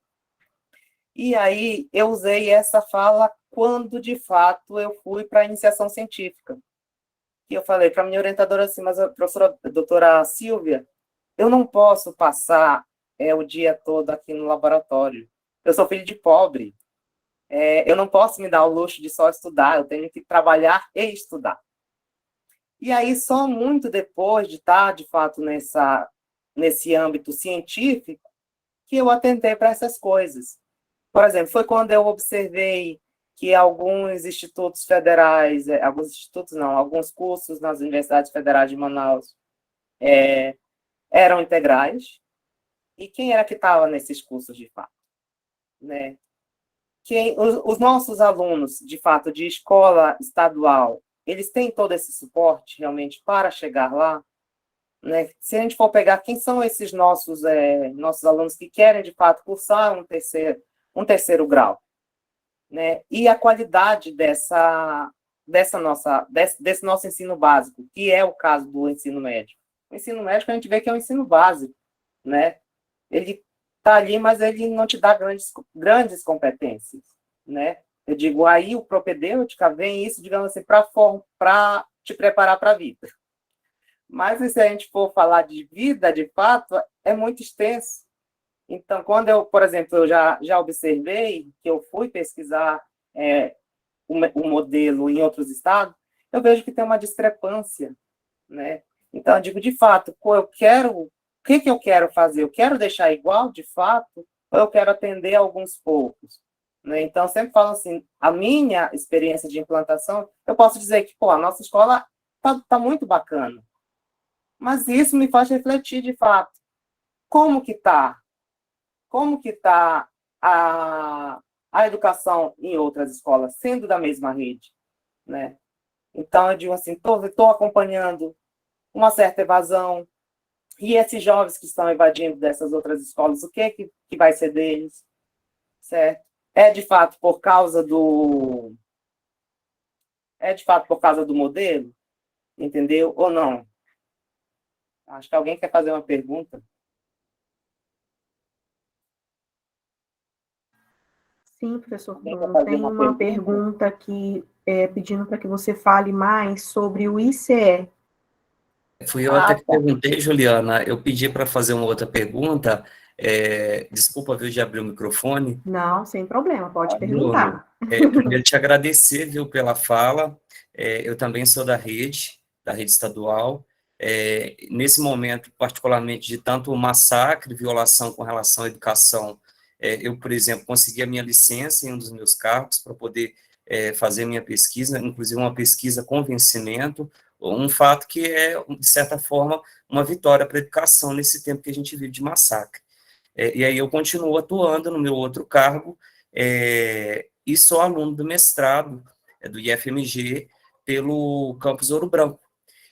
E aí eu usei essa fala quando, de fato, eu fui para a iniciação científica. E eu falei para a minha orientadora assim, mas a professora, a doutora Silvia, eu não posso passar o dia todo aqui no laboratório. Eu sou filho de pobre. Eu não posso me dar o luxo de só estudar, eu tenho que trabalhar e estudar. E aí, só muito depois de estar, de fato, nesse âmbito científico, que eu atentei para essas coisas. Por exemplo, foi quando eu observei que alguns institutos federais, alguns cursos nas universidades federais de Manaus eram integrais. E quem era que estava nesses cursos, de fato? Né? Os nossos alunos, de fato, de escola estadual, eles têm todo esse suporte, realmente, para chegar lá? Né? Se a gente for pegar quem são esses nossos alunos que querem, de fato, cursar um terceiro grau, né? E a qualidade desse nosso ensino básico, que é o caso do ensino médio. O ensino médio, a gente vê que é um ensino básico, né? Ele está ali, mas ele não te dá grandes competências, né? Eu digo, aí o propedêutica vem isso, digamos assim, para te preparar para a vida. Mas se a gente for falar de vida, de fato, é muito extenso. Então, quando eu, por exemplo, eu já observei que eu fui pesquisar o modelo em outros estados, eu vejo que tem uma discrepância, né? Então, eu digo, de fato, o que eu quero fazer? Eu quero deixar igual, de fato, ou eu quero atender alguns poucos? Né? Então, eu sempre falo assim, a minha experiência de implantação, eu posso dizer que, a nossa escola está muito bacana. Mas isso me faz refletir, de fato, como que está a educação em outras escolas, sendo da mesma rede, né? Então, eu digo assim, estou acompanhando uma certa evasão, e esses jovens que estão evadindo dessas outras escolas, o que vai ser deles? Certo? É de fato por causa do modelo? Entendeu? Ou não? Acho que alguém quer fazer uma pergunta. Sim, professor Bruno, tem uma pergunta aqui pedindo para que você fale mais sobre o ICE. Fui eu até que perguntei, Juliana, eu pedi para fazer uma outra pergunta, Desculpa, viu, de abrir o microfone. Não, sem problema, pode Bruno, perguntar. primeiro te agradecer, viu, pela fala. Eu também sou da rede estadual. Nesse momento, particularmente, de tanto massacre, violação com relação à educação, eu, por exemplo, consegui a minha licença em um dos meus cargos para poder fazer minha pesquisa, inclusive uma pesquisa com vencimento, um fato que é, de certa forma, uma vitória para a educação nesse tempo que a gente vive de massacre. E aí eu continuo atuando no meu outro cargo, e sou aluno do mestrado do IFMG pelo campus Ouro Branco.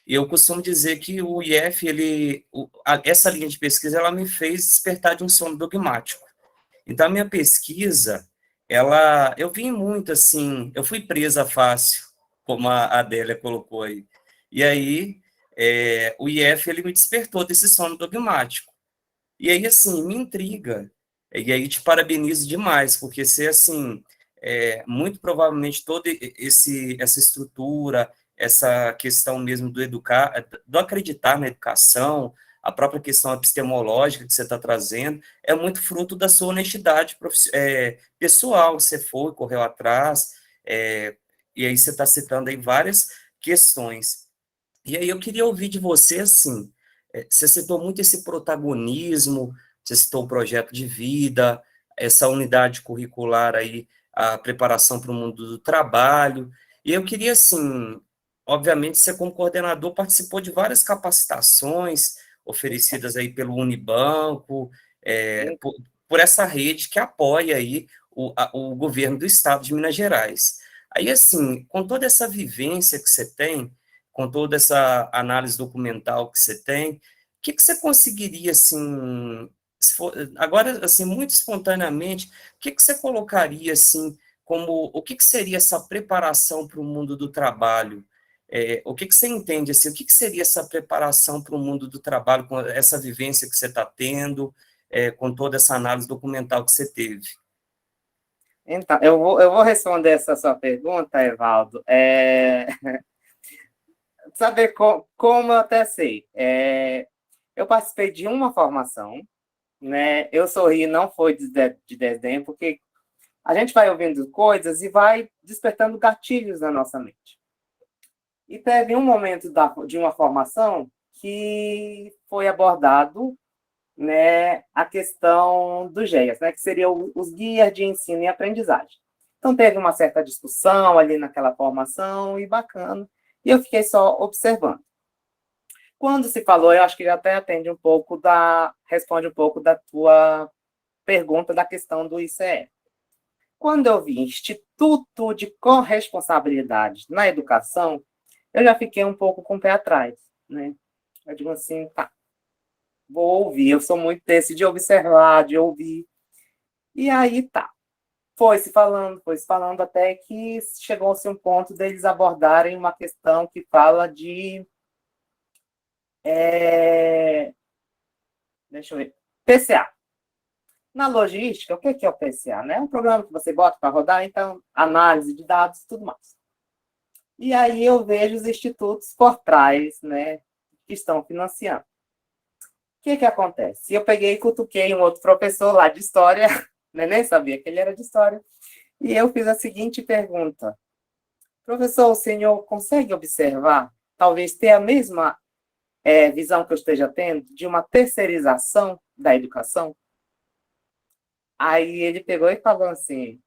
E eu costumo dizer que o IF, essa linha de pesquisa, ela me fez despertar de um sono dogmático. Então, a minha pesquisa, eu vim muito assim, eu fui presa fácil, como a Adélia colocou aí. E aí, o IF, ele me despertou desse sono dogmático. E aí, assim, me intriga. E aí, te parabenizo demais, porque você, assim, muito provavelmente toda essa estrutura, essa questão mesmo do acreditar na educação, a própria questão epistemológica que você está trazendo, é muito fruto da sua honestidade pessoal. Você foi, correu atrás, e aí você está citando aí várias questões. E aí eu queria ouvir de você, assim, você citou muito esse protagonismo, você citou o projeto de vida, essa unidade curricular aí, a preparação para o mundo do trabalho, e eu queria, assim, obviamente, você como coordenador participou de várias capacitações oferecidas aí pelo Unibanco, por essa rede que apoia aí o governo do estado de Minas Gerais. Aí, assim, com toda essa vivência que você tem, com toda essa análise documental que você tem, o que você conseguiria, assim, agora, assim, muito espontaneamente, o que você colocaria, assim, o que seria essa preparação para o mundo do trabalho? O que você entende, assim, o que seria essa preparação para o mundo do trabalho, com essa vivência que você está tendo, com toda essa análise documental que você teve? Então, eu vou responder essa sua pergunta, Evaldo. Saber como eu até sei. Eu participei de uma formação, né? Eu sorri, não foi de desdém, porque a gente vai ouvindo coisas e vai despertando gatilhos na nossa mente. E teve um momento de uma formação que foi abordado, né, a questão dos GEAs, né, que seriam os guias de ensino e aprendizagem. Então, teve uma certa discussão ali naquela formação, e bacana, e eu fiquei só observando. Quando se falou, eu acho que até responde um pouco da tua pergunta da questão do ICE. Quando eu vi Instituto de Corresponsabilidade na Educação, eu já fiquei um pouco com o pé atrás, né? Eu digo assim, tá, vou ouvir, eu sou muito desse de observar, de ouvir. E aí, tá. Foi se falando, até que chegou-se um ponto deles abordarem uma questão que fala de... deixa eu ver. PCA. Na logística, o que é o PCA? Né? É um programa que você bota para rodar, então, análise de dados e tudo mais. E aí eu vejo os institutos por trás, né, que estão financiando. O que acontece? Eu peguei e cutuquei um outro professor lá de história, né, nem sabia que ele era de história, e eu fiz a seguinte pergunta: professor, o senhor consegue observar, talvez ter a mesma visão que eu esteja tendo, de uma terceirização da educação? Aí ele pegou e falou assim,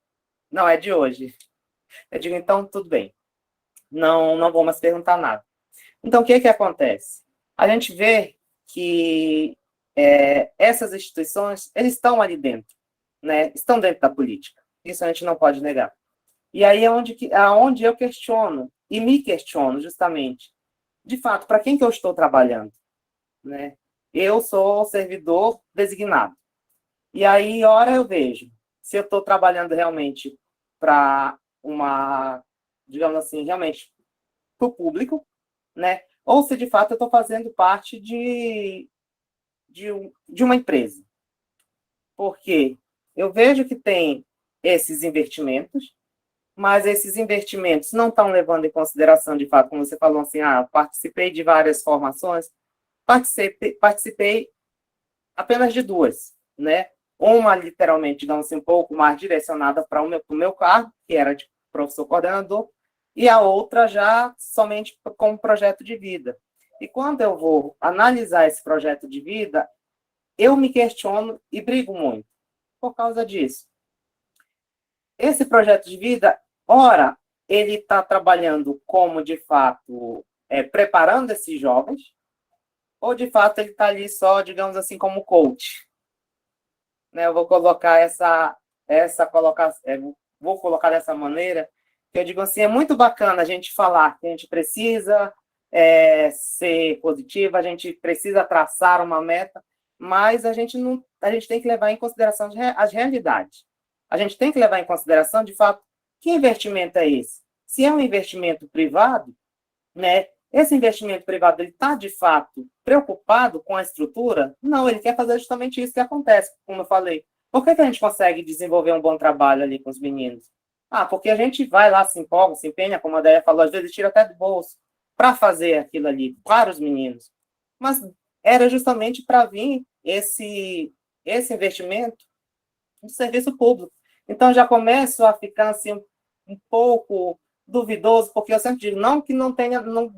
não, é de hoje. Eu digo, então, tudo bem. Não vou mais perguntar nada. Então, o que acontece? A gente vê que essas instituições, eles estão ali dentro, né? Estão dentro da política. Isso a gente não pode negar. E aí é onde eu questiono, e me questiono justamente, de fato, para quem que eu estou trabalhando? Né? Eu sou servidor designado. E aí, ora eu vejo, se eu estou trabalhando realmente para digamos assim, realmente para o público, né? Ou se de fato eu estou fazendo parte de uma empresa. Porque eu vejo que tem esses investimentos, mas esses investimentos não estão levando em consideração, de fato, como você falou assim, participei de várias formações, participei apenas de 2, né? Uma, literalmente, digamos assim, um pouco mais direcionada para o meu cargo, que era de professor coordenador, e a outra já somente como projeto de vida. E quando eu vou analisar esse projeto de vida, eu me questiono e brigo muito por causa disso. Esse projeto de vida, ora, ele está trabalhando como, de fato, preparando esses jovens, ou, de fato, ele está ali só, digamos assim, como coach. Né? Eu vou colocar vou colocar dessa maneira, que eu digo assim, é muito bacana a gente falar que a gente precisa ser positiva, a gente precisa traçar uma meta, mas a gente tem que levar em consideração as realidades. A gente tem que levar em consideração, de fato, que investimento é esse? Se é um investimento privado, né? Esse investimento privado, ele está, de fato, preocupado com a estrutura? Não, ele quer fazer justamente isso que acontece, como eu falei. Por que a gente consegue desenvolver um bom trabalho ali com os meninos? Porque a gente vai lá, se empolga, se empenha, como a Déia falou, às vezes tira até do bolso para fazer aquilo ali para os meninos. Mas era justamente para vir esse investimento no serviço público. Então, já começo a ficar assim, um pouco duvidoso, porque eu sempre digo, não que não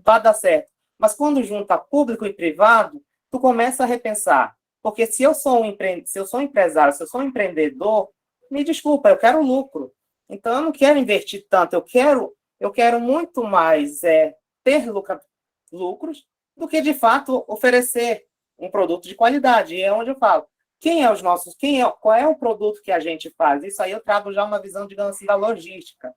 vá dar certo, mas quando junta público e privado, tu começa a repensar. Porque se eu sou um empresário, se eu sou um empreendedor, me desculpa, eu quero lucro. Então, eu não quero investir tanto, eu quero muito mais ter lucros do que, de fato, oferecer um produto de qualidade. E é onde eu falo, qual é o produto que a gente faz? Isso aí eu trago já uma visão, digamos assim, da logística.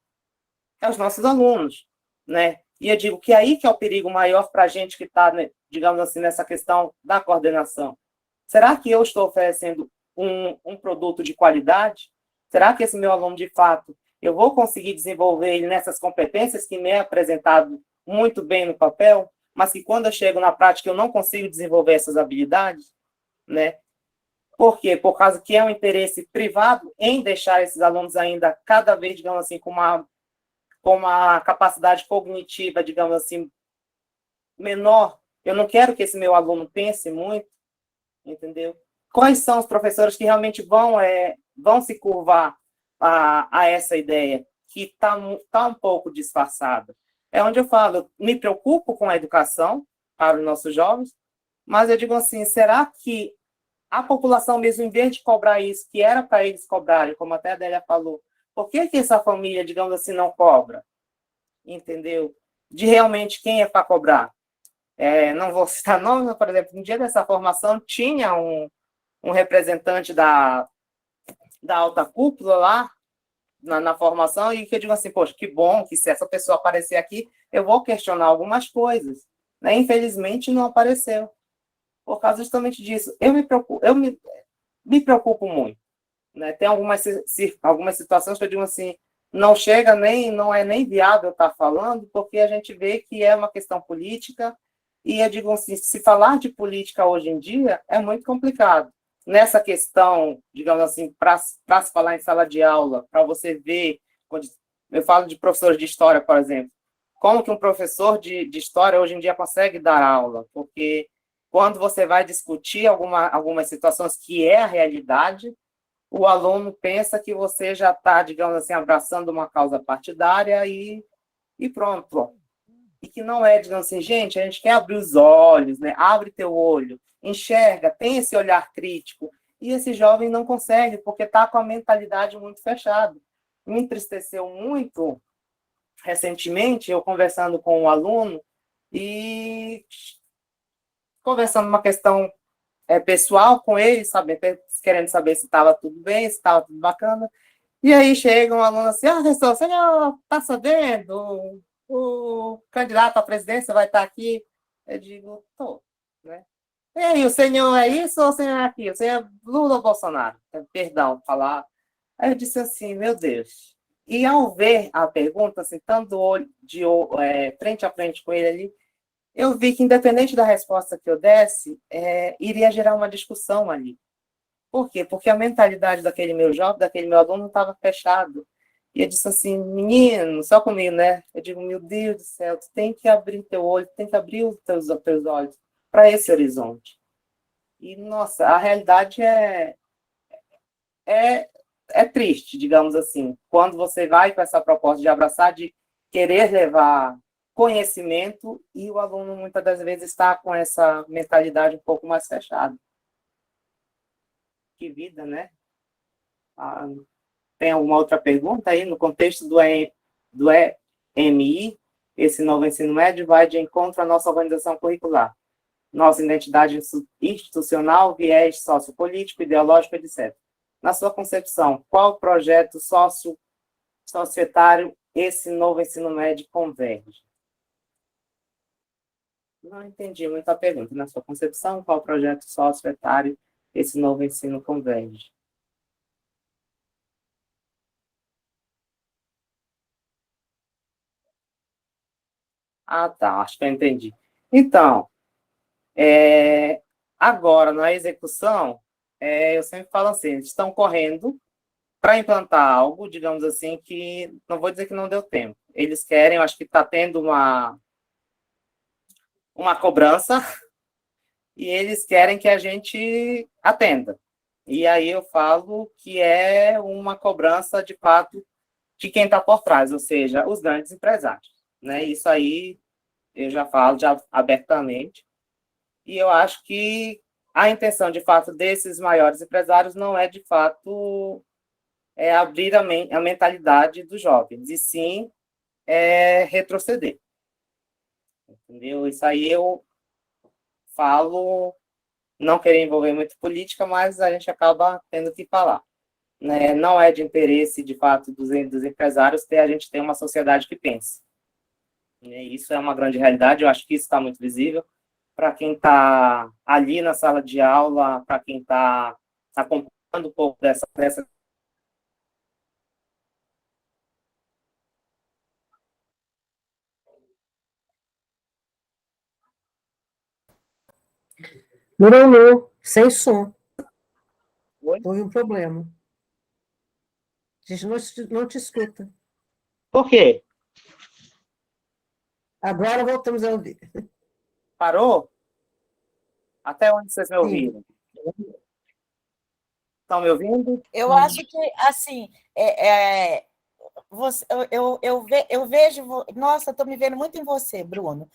É os nossos alunos, né? E eu digo que aí que é o perigo maior para a gente que está, né, digamos assim, nessa questão da coordenação. Será que eu estou oferecendo um produto de qualidade? Será que esse meu aluno, de fato, eu vou conseguir desenvolver ele nessas competências que me é apresentado muito bem no papel, mas que quando eu chego na prática eu não consigo desenvolver essas habilidades, né? Por quê? Por causa que é um interesse privado em deixar esses alunos ainda cada vez, digamos assim, com uma capacidade cognitiva, digamos assim, menor. Eu não quero que esse meu aluno pense muito, entendeu? Quais são os professores que realmente vão se curvar a essa ideia, que está um pouco disfarçada? É onde eu falo, eu me preocupo com a educação para os nossos jovens, mas eu digo assim, será que a população mesmo, em vez de cobrar isso, que era para eles cobrarem, como até a Adélia falou, por que essa família, digamos assim, não cobra? Entendeu? De realmente quem é para cobrar? Não vou citar nomes, mas, por exemplo, no dia dessa formação tinha um representante da alta cúpula lá na formação, e que eu digo assim, poxa, que bom que se essa pessoa aparecer aqui, eu vou questionar algumas coisas. Né? Infelizmente, não apareceu. Por causa justamente disso. Eu me preocupo muito. Né? Tem algumas situações que eu digo assim, não é nem viável estar falando, porque a gente vê que é uma questão política, e eu digo assim, se falar de política hoje em dia é muito complicado. Nessa questão, digamos assim, para se falar em sala de aula, para você ver, quando eu falo de professores de história, por exemplo, como que um professor de história hoje em dia consegue dar aula? Porque quando você vai discutir algumas situações que é a realidade, o aluno pensa que você já está, digamos assim, abraçando uma causa partidária e pronto. E que não é, digamos assim, gente, a gente quer abrir os olhos, né? Abre teu olho, enxerga, tem esse olhar crítico. E esse jovem não consegue, porque está com a mentalidade muito fechada. Me entristeceu muito, recentemente, eu conversando com um aluno, e conversando uma questão pessoal com ele, querendo saber se estava tudo bem, se estava tudo bacana. E aí chega um aluno assim, professor, você já está sabendo? O candidato à presidência vai estar aqui? Eu digo, estou. Né? E aí, o senhor é isso ou o senhor é aquilo? O senhor é Lula ou Bolsonaro? Perdão, falar. Aí eu disse assim, meu Deus. E ao ver a pergunta, assim, tanto frente a frente com ele ali, eu vi que, independente da resposta que eu desse, iria gerar uma discussão ali. Por quê? Porque a mentalidade daquele meu jovem, daquele meu aluno, estava fechado. E eu disse assim, menino, só comigo, né? Eu digo, meu Deus do céu, tu tem que abrir teu olho, tem que abrir os teus olhos para esse horizonte. E, nossa, a realidade é é triste, digamos assim, quando você vai com essa proposta de abraçar, de querer levar conhecimento, e o aluno muitas das vezes está com essa mentalidade um pouco mais fechada. Que vida, né? Tem alguma outra pergunta aí no contexto do EMI? Esse novo ensino médio vai de encontro à nossa organização curricular, nossa identidade institucional, viés sociopolítico, ideológico, etc. Na sua concepção, qual projeto societário esse novo ensino médio converge? Não entendi muito a pergunta. Na sua concepção, qual projeto societário esse novo ensino converge? Ah, tá, acho que eu entendi. Então, agora, na execução, eu sempre falo assim, eles estão correndo para implantar algo, digamos assim, que não vou dizer que não deu tempo. Eles querem, eu acho que está tendo uma cobrança, e eles querem que a gente atenda. E aí eu falo que é uma cobrança, de fato, de quem está por trás, ou seja, os grandes empresários. Né? Isso aí eu já falo abertamente. E eu acho que a intenção, de fato, desses maiores empresários não é, de fato, abrir a mentalidade dos jovens, e sim retroceder. Entendeu? Isso aí eu falo, não querer envolver muito política, mas a gente acaba tendo que falar. Né? Não é de interesse, de fato, dos empresários a gente ter uma sociedade que pense. E isso é uma grande realidade, eu acho que isso está muito visível para quem está ali na sala de aula, para quem está acompanhando um pouco dessa. Bruno, sem som. Oi? Houve um problema. A gente não te escuta. Por quê? Agora voltamos a ouvir. Parou? Até onde vocês me ouviram? Estão me ouvindo? Eu acho que, assim, eu vejo... Nossa, estou me vendo muito em você, Bruno.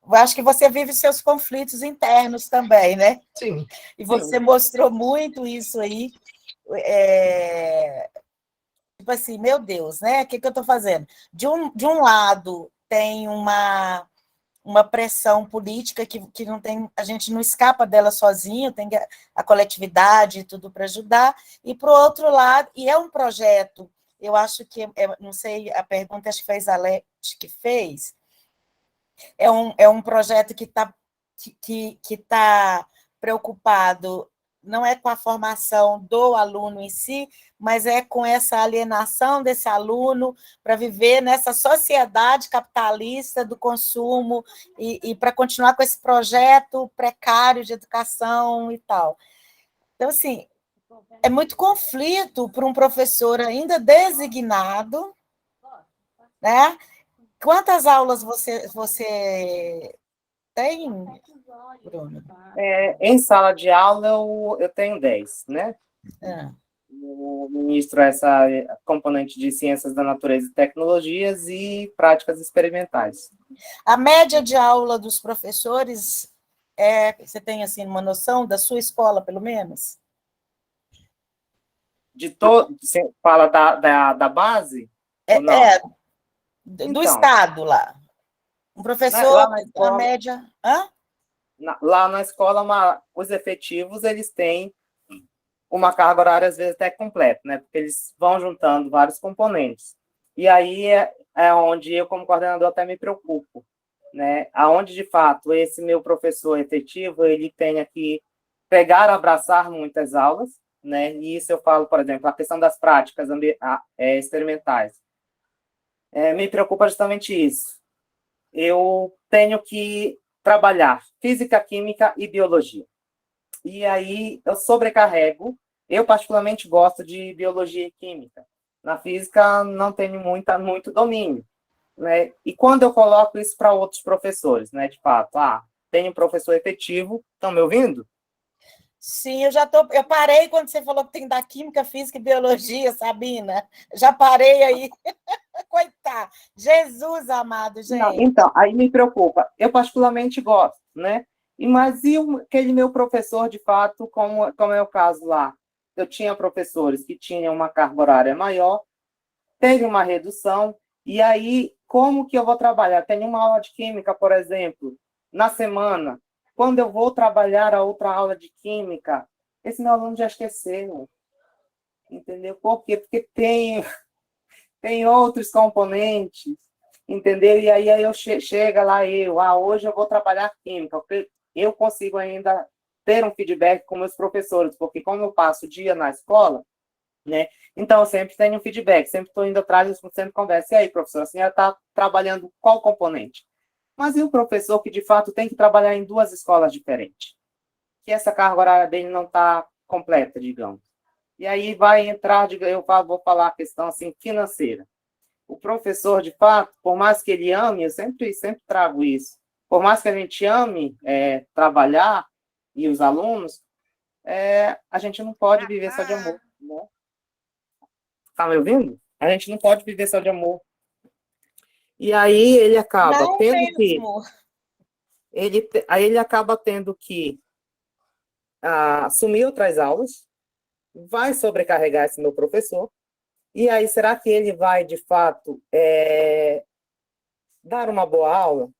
Eu acho que você vive seus conflitos internos também, né? Sim. E você mostrou muito isso aí. Tipo assim, meu Deus, né? O que eu estou fazendo? De um lado, tem uma pressão política que não tem, a gente não escapa dela sozinho, tem a coletividade e tudo para ajudar, e para o outro lado, e é um projeto, eu acho que, não sei, a pergunta acho que fez a Leti que fez, é um projeto que tá preocupado, não é com a formação do aluno em si, mas é com essa alienação desse aluno para viver nessa sociedade capitalista do consumo e para continuar com esse projeto precário de educação e tal. Então, assim, é muito conflito para um professor ainda designado, né? Quantas aulas você tem, Bruno? Em sala de aula, eu tenho 10, né? É. Eu ministro essa componente de ciências da natureza e tecnologias e práticas experimentais. A média de aula dos professores, você tem assim, uma noção da sua escola, pelo menos? Você fala da base? Ou não? Do Então, Estado lá. Um professor, lá na escola, a média... Hã? Lá na escola, os efetivos, eles têm uma carga horária, às vezes, até completa, né? Porque eles vão juntando vários componentes. E aí é onde eu, como coordenador, até me preocupo, né? Aonde, de fato, esse meu professor efetivo, ele tenha que pegar, abraçar muitas aulas, né? E isso eu falo, por exemplo, a questão das práticas experimentais. Me preocupa justamente isso. Eu tenho que trabalhar física, química e biologia. E aí eu sobrecarrego. Eu, particularmente, gosto de biologia e química. Na física, não tenho muito domínio. Né? E quando eu coloco isso para outros professores, né, de fato, tem um professor efetivo, estão me ouvindo? Sim, eu parei quando você falou que tem da química, física e biologia, Sabina. Já parei aí. Coitado. Jesus amado, Não, gente. então, aí me preocupa. Eu particularmente gosto, né? Mas e aquele meu professor, de fato, como é o caso lá? Eu tinha professores que tinham uma carga horária maior, teve uma redução, e aí, como que eu vou trabalhar? Tenho uma aula de química, por exemplo, na semana. Quando eu vou trabalhar a outra aula de química, esse meu aluno já esqueceu. Entendeu? Por quê? Porque tem outros componentes, entendeu? E aí eu chega lá, hoje eu vou trabalhar química, eu consigo ainda ter um feedback com meus professores, porque como eu passo o dia na escola, né? Então eu sempre tenho um feedback, sempre estou indo atrás, sempre converso. E aí, professor, a senhora está trabalhando qual componente? Mas e o professor que, de fato, tem que trabalhar em 2 escolas diferentes? Que essa carga horária dele não está completa, digamos. E aí vai entrar, eu vou falar a questão assim, financeira. O professor, de fato, por mais que ele ame, eu sempre trago isso, por mais que a gente ame trabalhar, e os alunos, a gente não pode viver só de amor. Né? Tá me ouvindo? A gente não pode viver só de amor. E aí ele acaba Não tendo mesmo. aí ele acaba tendo que assumir outras aulas, vai sobrecarregar esse meu professor, e aí será que ele vai, de fato, dar uma boa aula?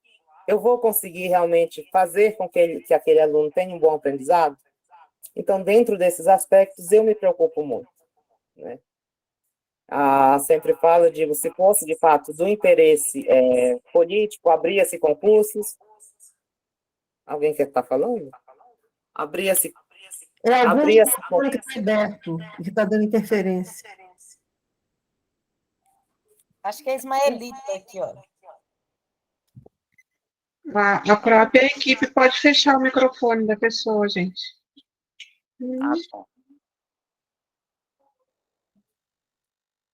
Eu vou conseguir realmente fazer com que aquele aluno tenha um bom aprendizado? Então, dentro desses aspectos, eu me preocupo muito. Né? Sempre falo, digo, se fosse, de fato, do interesse político, abria-se concursos. Alguém quer estar falando? Abria-se... Algum que está aberto, que está dando interferência. Acho que é Ismaelita aqui, ó. A própria equipe pode fechar o microfone da pessoa, gente. Tá.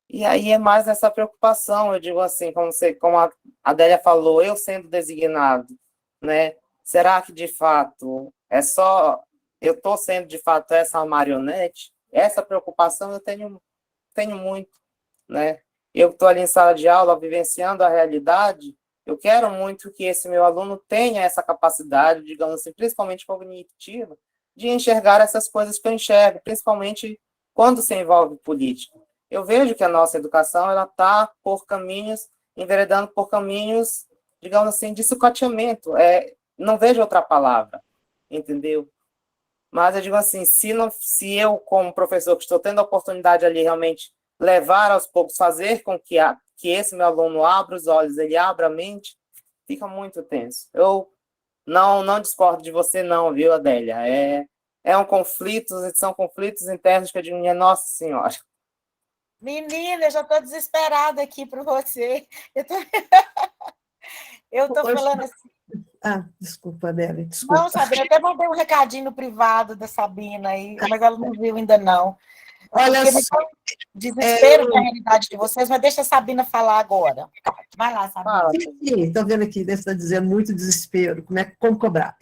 E aí é mais essa preocupação, eu digo assim, como a Adélia falou, eu sendo designado, né? Será que, de fato, eu estou sendo, de fato, essa marionete? Essa preocupação eu tenho muito, né? Eu estou ali em sala de aula, vivenciando a realidade, eu quero muito que esse meu aluno tenha essa capacidade, digamos assim, principalmente cognitiva, de enxergar essas coisas que eu enxergo, principalmente quando se envolve política. Eu vejo que a nossa educação ela está enveredando por caminhos, digamos assim, de sucateamento. Não vejo outra palavra, entendeu? Mas eu digo assim, se eu, como professor, que estou tendo a oportunidade ali realmente levar aos poucos, fazer com que esse meu aluno abra os olhos, ele abra a mente, fica muito tenso. Eu não discordo de você não, viu, Adélia? São conflitos internos que eu digo, minha Nossa Senhora. Menina, eu já estou desesperada aqui por você. Eu estou falando assim. Desculpa, Adélia, desculpa. Não, Sabina, eu até mandei um recadinho no privado da Sabina aí, mas ela não viu ainda não. Olha só. Desespero da realidade de vocês, mas deixa a Sabina falar agora. Vai lá, Sabina. Sim, estou vendo aqui, deve estar dizendo muito desespero, como cobrar.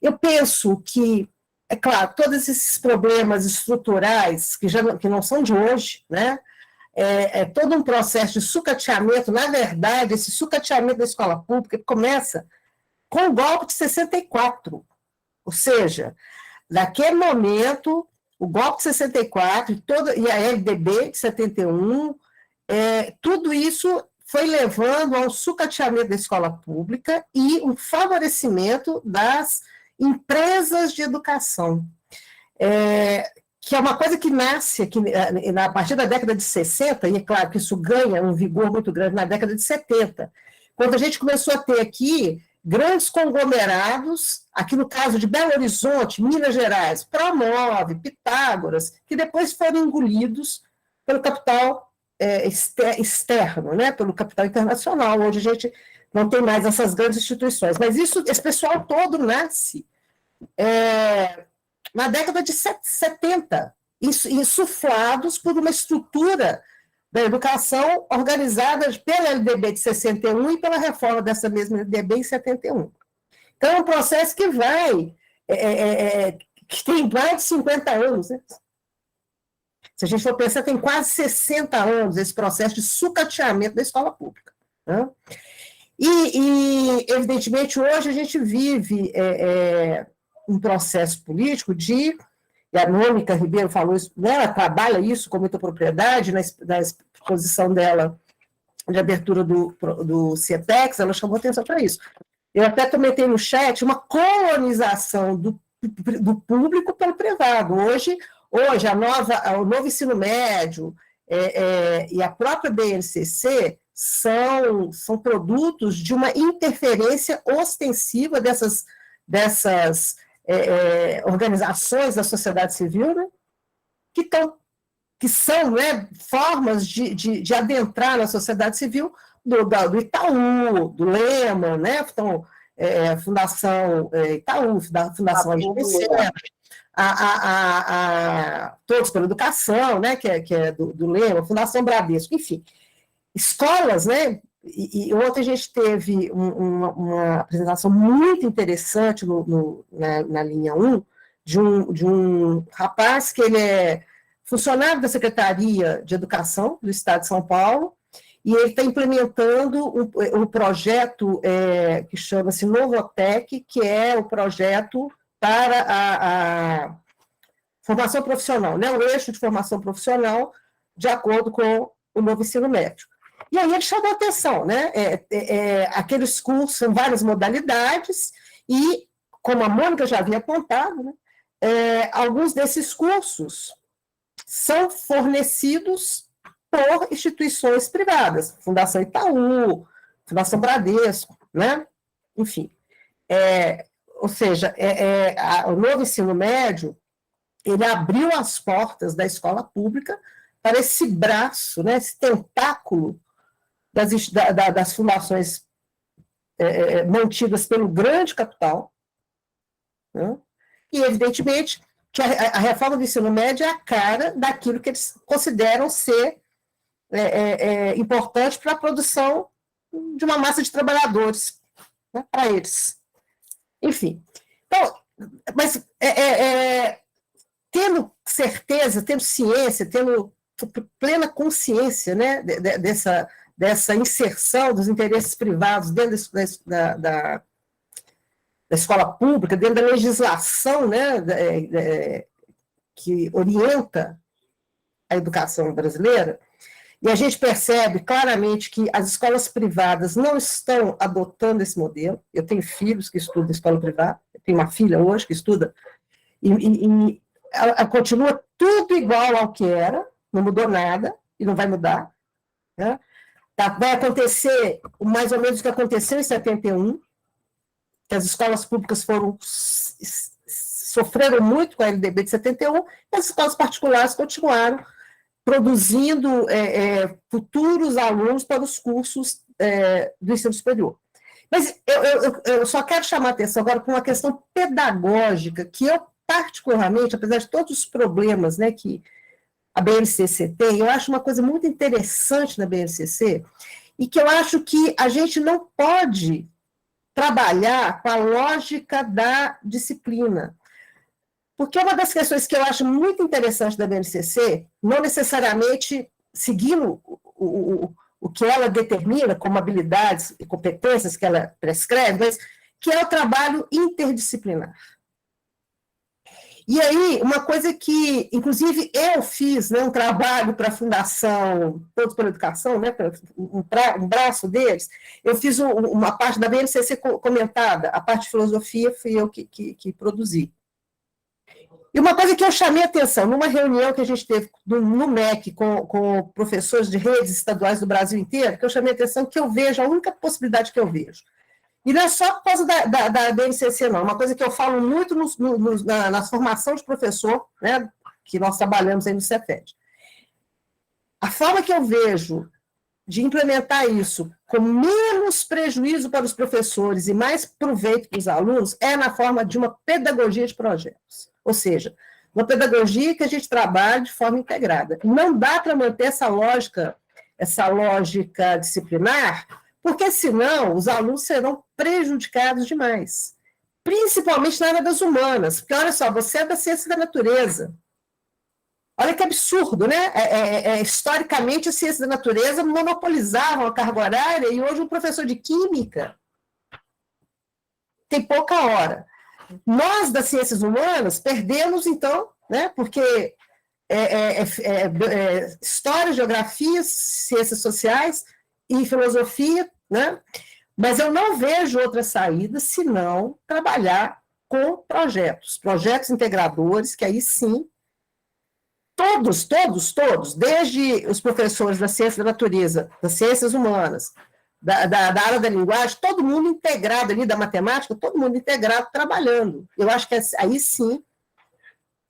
Eu penso que, é claro, todos esses problemas estruturais, que não são de hoje, né? É todo um processo de sucateamento. Na verdade, esse sucateamento da escola pública começa com o golpe de 64. Ou seja, naquele momento, o golpe de 64 e a LDB de 71, tudo isso foi levando ao sucateamento da escola pública e um favorecimento das empresas de educação. Que é uma coisa que nasce aqui, a partir da década de 60, e é claro que isso ganha um vigor muito grande na década de 70, quando a gente começou a ter aqui grandes conglomerados, aqui no caso de Belo Horizonte, Minas Gerais, Promove, Pitágoras, que depois foram engolidos pelo capital externo, né, pelo capital internacional, onde a gente não tem mais essas grandes instituições. Mas esse pessoal todo nasce na década de 70, insuflados por uma estrutura da educação organizada pela LDB de 61 e pela reforma dessa mesma LDB em 71. Então, é um processo que vai que tem mais de 50 anos. Né? Se a gente for pensar, tem quase 60 anos esse processo de sucateamento da escola pública. Né? E, evidentemente, hoje a gente vive um processo político e a Mônica Ribeiro falou isso, né, ela trabalha isso com muita propriedade, na exposição dela de abertura do CEPEX, ela chamou atenção para isso. Eu até comentei no chat uma colonização do público pelo privado. Hoje o novo ensino médio e a própria BNCC são produtos de uma interferência ostensiva dessas organizações da sociedade civil, né, que são, né, formas de adentrar na sociedade civil do Itaú, do Lehman, né, então, Fundação Itaú, Fundação LGPC, Todos pela Educação, né, que é do Lehman, Fundação Bradesco, enfim. Escolas, né, e ontem a gente teve uma apresentação muito interessante na linha 1, de um rapaz que ele é funcionário da Secretaria de Educação do Estado de São Paulo, e ele está implementando um projeto que chama-se Novotec, que é o projeto para a formação profissional, né, o eixo de formação profissional, de acordo com o novo ensino médio. E aí ele chamou a atenção, né? Aqueles cursos são várias modalidades, e, como a Mônica já havia apontado, né, alguns desses cursos são fornecidos por instituições privadas, Fundação Itaú, Fundação Bradesco, né? Enfim. Ou seja, o novo ensino médio, ele abriu as portas da escola pública para esse braço, né, esse tentáculo das fundações mantidas pelo grande capital, né? E, evidentemente, que a reforma do ensino médio é a cara daquilo que eles consideram ser importante para a produção de uma massa de trabalhadores, né, para eles. Enfim. Então, mas tendo certeza, tendo ciência, tendo plena consciência, né, dessa inserção dos interesses privados dentro da escola pública, dentro da legislação, né, que orienta a educação brasileira, e a gente percebe claramente que as escolas privadas não estão adotando esse modelo. Eu tenho filhos que estudam em escola privada, eu tenho uma filha hoje que estuda, e ela continua tudo igual ao que era, não mudou nada, e não vai mudar, né? Vai acontecer mais ou menos o que aconteceu em 71, que as escolas públicas sofreram muito com a LDB de 71, e as escolas particulares continuaram produzindo futuros alunos para os cursos do ensino superior. Mas eu só quero chamar a atenção agora para uma questão pedagógica, que eu, particularmente, apesar de todos os problemas, né, que a BNCC tem, eu acho uma coisa muito interessante na BNCC, e que eu acho que a gente não pode trabalhar com a lógica da disciplina. Porque uma das questões que eu acho muito interessante da BNCC, não necessariamente seguindo o que ela determina como habilidades e competências que ela prescreve, mas que é o trabalho interdisciplinar. E aí, uma coisa que, inclusive, eu fiz, né, um trabalho para a Fundação Todos pela Educação, né, um braço deles, eu fiz uma parte da BNCC comentada, a parte de filosofia fui eu que produzi. E uma coisa que eu chamei a atenção, numa reunião que a gente teve no MEC com professores de redes estaduais do Brasil inteiro, que eu chamei a atenção que eu vejo, a única possibilidade que eu vejo. E não é só por causa da BNCC, não. Uma coisa que eu falo muito na formação de professor, né, que nós trabalhamos aí no Cefet. A forma que eu vejo de implementar isso com menos prejuízo para os professores e mais proveito para os alunos é na forma de uma pedagogia de projetos. Ou seja, uma pedagogia que a gente trabalha de forma integrada. Não dá para manter essa lógica disciplinar, porque senão os alunos serão prejudicados demais. principalmente na área das humanas, porque, olha só, você é da ciência da natureza. Olha que absurdo, né? Historicamente, a ciência da natureza monopolizava a carga horária e hoje o professor de química tem pouca hora. Nós, das ciências humanas, perdemos, então, né? Porque história, geografia, ciências sociais e filosofia, né? Mas eu não vejo outra saída senão trabalhar com projetos integradores, que aí sim, todos, desde os professores da ciência da natureza, das ciências humanas, da área da linguagem, todo mundo integrado ali, da matemática, todo mundo integrado trabalhando. Eu acho que aí sim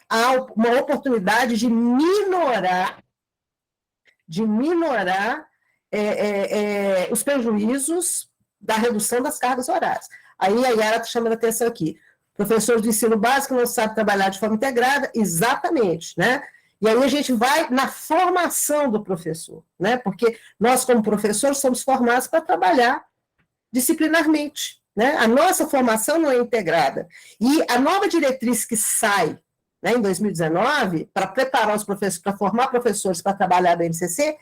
há uma oportunidade de minorar os prejuízos da redução das cargas horárias. Aí a Yara está chamando a atenção aqui. Professores do ensino básico não sabem trabalhar de forma integrada, exatamente, né? E aí a gente vai na formação do professor, né? Porque nós, como professores, somos formados para trabalhar disciplinarmente, né? A nossa formação não é integrada. E a nova diretriz que sai, né, em 2019, para preparar os professores, para formar professores para trabalhar na NCC,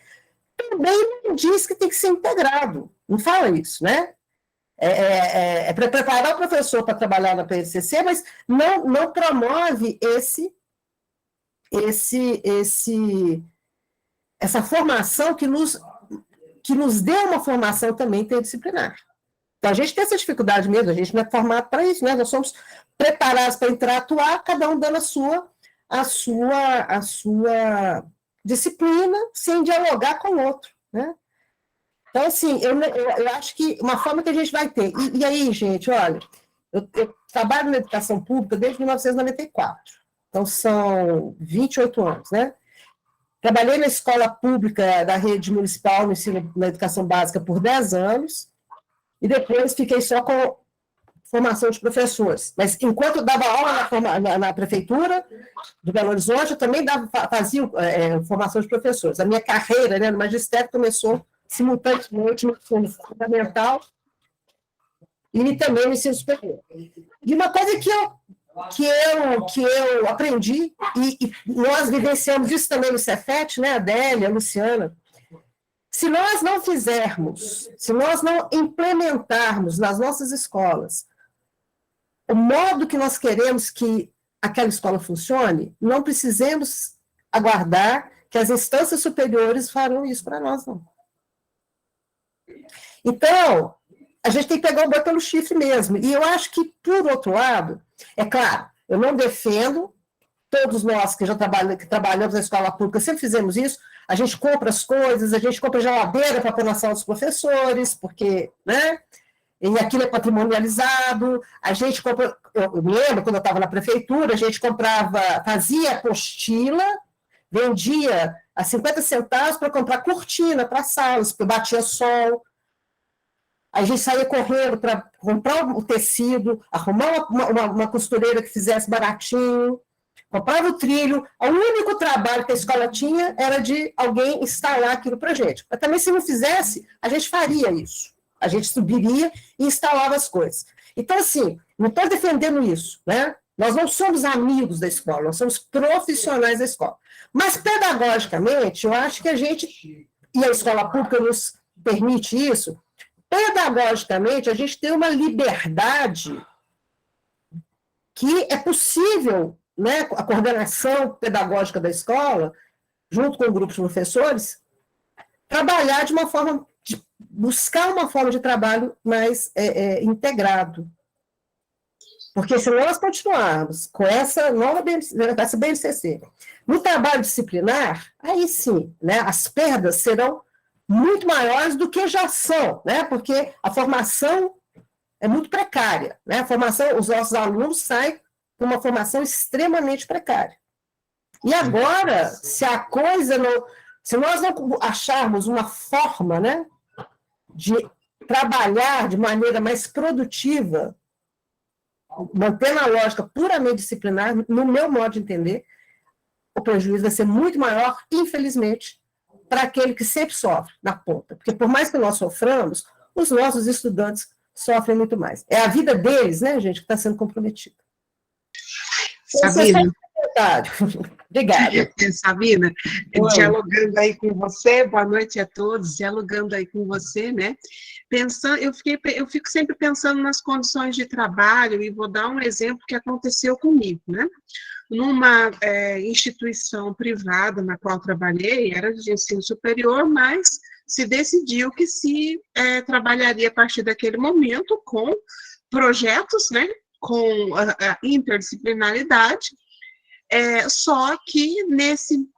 também não diz que tem que ser integrado. Não fala isso, né? É para preparar o professor para trabalhar na PNCC, mas não promove essa formação que nos dê uma formação também interdisciplinar. Então, a gente tem essa dificuldade mesmo, a gente não é formado para isso, né? Nós somos preparados para entrar, atuar, cada um dando a sua disciplina, sem dialogar com o outro, né? Então, assim, eu acho que uma forma que a gente vai ter... E aí, gente, olha, eu trabalho na educação pública desde 1994, então são 28 anos, né? Trabalhei na escola pública da rede municipal, no ensino, na educação básica, por 10 anos, e depois fiquei só com formação de professores. Mas enquanto eu dava aula na prefeitura de Belo Horizonte, eu também fazia formação de professores. A minha carreira, né, no magistério começou simultaneamente no ensino fundamental e também no ensino superior. E uma coisa que eu aprendi, e nós vivenciamos isso também no Cefet, né, a Adélia, a Luciana, se nós não fizermos, se nós não implementarmos nas nossas escolas o modo que nós queremos que aquela escola funcione, não precisemos aguardar que as instâncias superiores farão isso para nós, não. Então, a gente tem que pegar o boi pelo chifre mesmo. E eu acho que, por outro lado, é claro, eu não defendo, todos nós que trabalhamos na escola pública, sempre fizemos isso, a gente compra as coisas, a gente compra geladeira para pôr na sala dos professores, porque, né, e aquilo é patrimonializado, a gente compra, eu me lembro, quando eu estava na prefeitura, a gente comprava, fazia apostila, vendia a 50 centavos para comprar cortina para salas, porque batia sol. A gente saía correndo para comprar o tecido, arrumar uma costureira que fizesse baratinho, comprava o trilho. O único trabalho que a escola tinha era de alguém instalar aquilo para a gente. Mas também, se não fizesse, a gente faria isso. A gente subiria e instalava as coisas. Então, assim, não estou defendendo isso, né? Nós não somos amigos da escola, nós somos profissionais da escola. Mas, pedagogicamente, eu acho que a gente, e a escola pública nos permite isso, pedagogicamente, a gente tem uma liberdade que é possível, né, a coordenação pedagógica da escola, junto com o grupo de professores, trabalhar de uma forma, buscar uma forma de trabalho mais integrado. Porque se nós continuarmos com essa nova BNCC, no trabalho disciplinar, aí sim, né, as perdas serão muito maiores do que já são, né, porque a formação é muito precária, né, a formação, os nossos alunos saem com uma formação extremamente precária. E agora, se a coisa não, se nós não acharmos uma forma, né, de trabalhar de maneira mais produtiva, mantendo a lógica puramente disciplinar, no meu modo de entender, o prejuízo vai ser muito maior, infelizmente, para aquele que sempre sofre na ponta. Porque por mais que nós soframos, os nossos estudantes sofrem muito mais. É a vida deles, né, gente, que está sendo comprometida. Sabina, Obrigada. Sabina, Oi. dialogando aí com você, boa noite a todos, dialogando aí com você, né? Pensando, eu fico sempre pensando nas condições de trabalho, e vou dar um exemplo que aconteceu comigo, né? Numa instituição privada na qual trabalhei, era de ensino superior, mas se decidiu que se trabalharia a partir daquele momento com projetos, né? Com a interdisciplinaridade, só que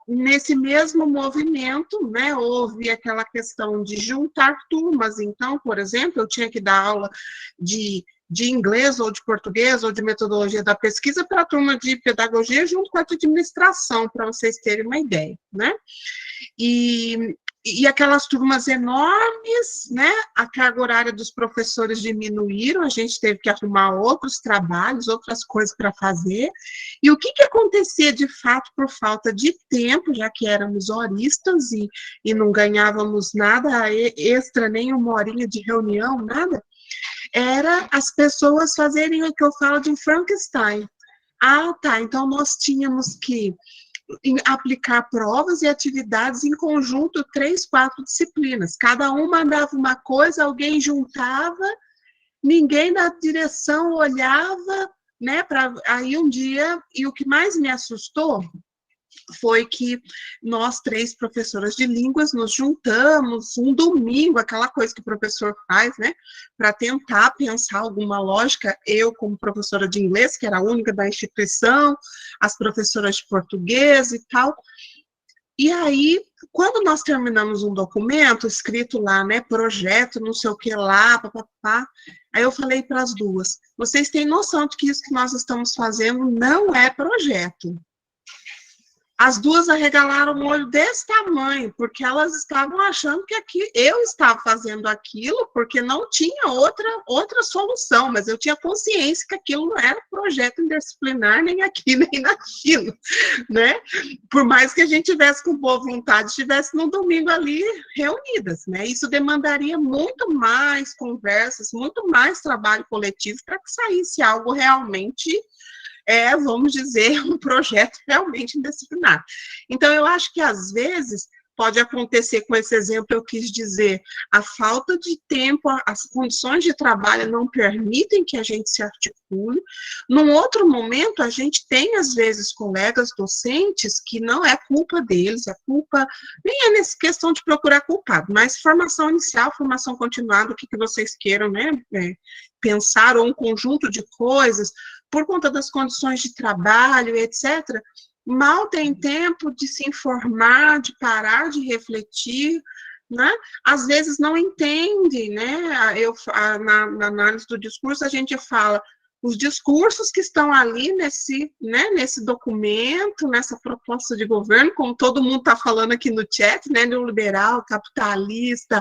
nesse mesmo movimento, né, houve aquela questão de juntar turmas. Então, por exemplo, eu tinha que dar aula de inglês, ou de português, ou de metodologia da pesquisa para a turma de pedagogia junto com a de administração, para vocês terem uma ideia, né? E aquelas turmas enormes, né? A carga horária dos professores diminuíram, a gente teve que arrumar outros trabalhos, outras coisas para fazer. E o que acontecia de fato por falta de tempo, já que éramos horistas e não ganhávamos nada extra, nem uma horinha de reunião, nada, era as pessoas fazerem o que eu falo de um Frankenstein. Ah, tá, então nós tínhamos que aplicar provas e atividades em conjunto, 3, 4 disciplinas. Cada um mandava uma coisa, alguém juntava, ninguém da direção olhava, né? Aí um dia, e o que mais me assustou foi que nós 3 professoras de línguas nos juntamos um domingo, aquela coisa que o professor faz, né, para tentar pensar alguma lógica, eu como professora de inglês, que era a única da instituição, as professoras de português e tal. E aí, quando nós terminamos um documento escrito lá, né, projeto, não sei o que lá, papapá, aí eu falei para as duas, vocês têm noção de que isso que nós estamos fazendo não é projeto. As duas arregalaram o olho desse tamanho, porque elas estavam achando que aqui eu estava fazendo aquilo, porque não tinha outra solução, mas eu tinha consciência que aquilo não era projeto interdisciplinar, nem aqui, nem naquilo, né? Por mais que a gente tivesse com boa vontade, estivesse no domingo ali reunidas, né? Isso demandaria muito mais conversas, muito mais trabalho coletivo para que saísse algo realmente vamos dizer, um projeto realmente interdisciplinar. Então, eu acho que, às vezes, pode acontecer, com esse exemplo, eu quis dizer, a falta de tempo, as condições de trabalho não permitem que a gente se articule. Num outro momento, a gente tem, às vezes, colegas docentes que não é culpa deles, a culpa nem é nessa questão de procurar culpado, mas formação inicial, formação continuada, o que vocês queiram, né, pensar, ou um conjunto de coisas, por conta das condições de trabalho, etc., mal tem tempo de se informar, de parar, de refletir, né? Às vezes não entende, né? Na análise do discurso, a gente fala os discursos que estão ali nesse documento, nessa proposta de governo, como todo mundo está falando aqui no chat, né, neoliberal, capitalista,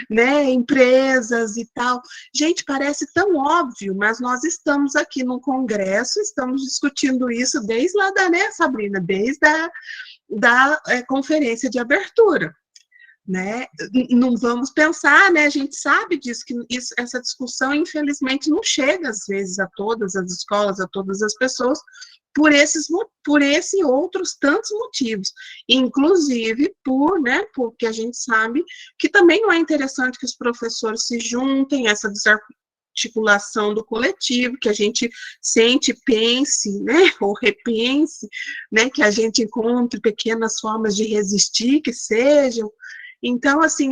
né, empresas e tal. Gente, parece tão óbvio, mas nós estamos aqui no Congresso, estamos discutindo isso desde lá né, Sabrina, desde da conferência de abertura. Né? Não vamos pensar, né? A gente sabe disso, que essa discussão, infelizmente, não chega, às vezes, a todas as escolas, a todas as pessoas, por esse e outros tantos motivos, inclusive porque a gente sabe que também não é interessante que os professores se juntem, essa desarticulação do coletivo, que a gente sente, pense, né, ou repense, né, que a gente encontre pequenas formas de resistir, que sejam. Então, assim,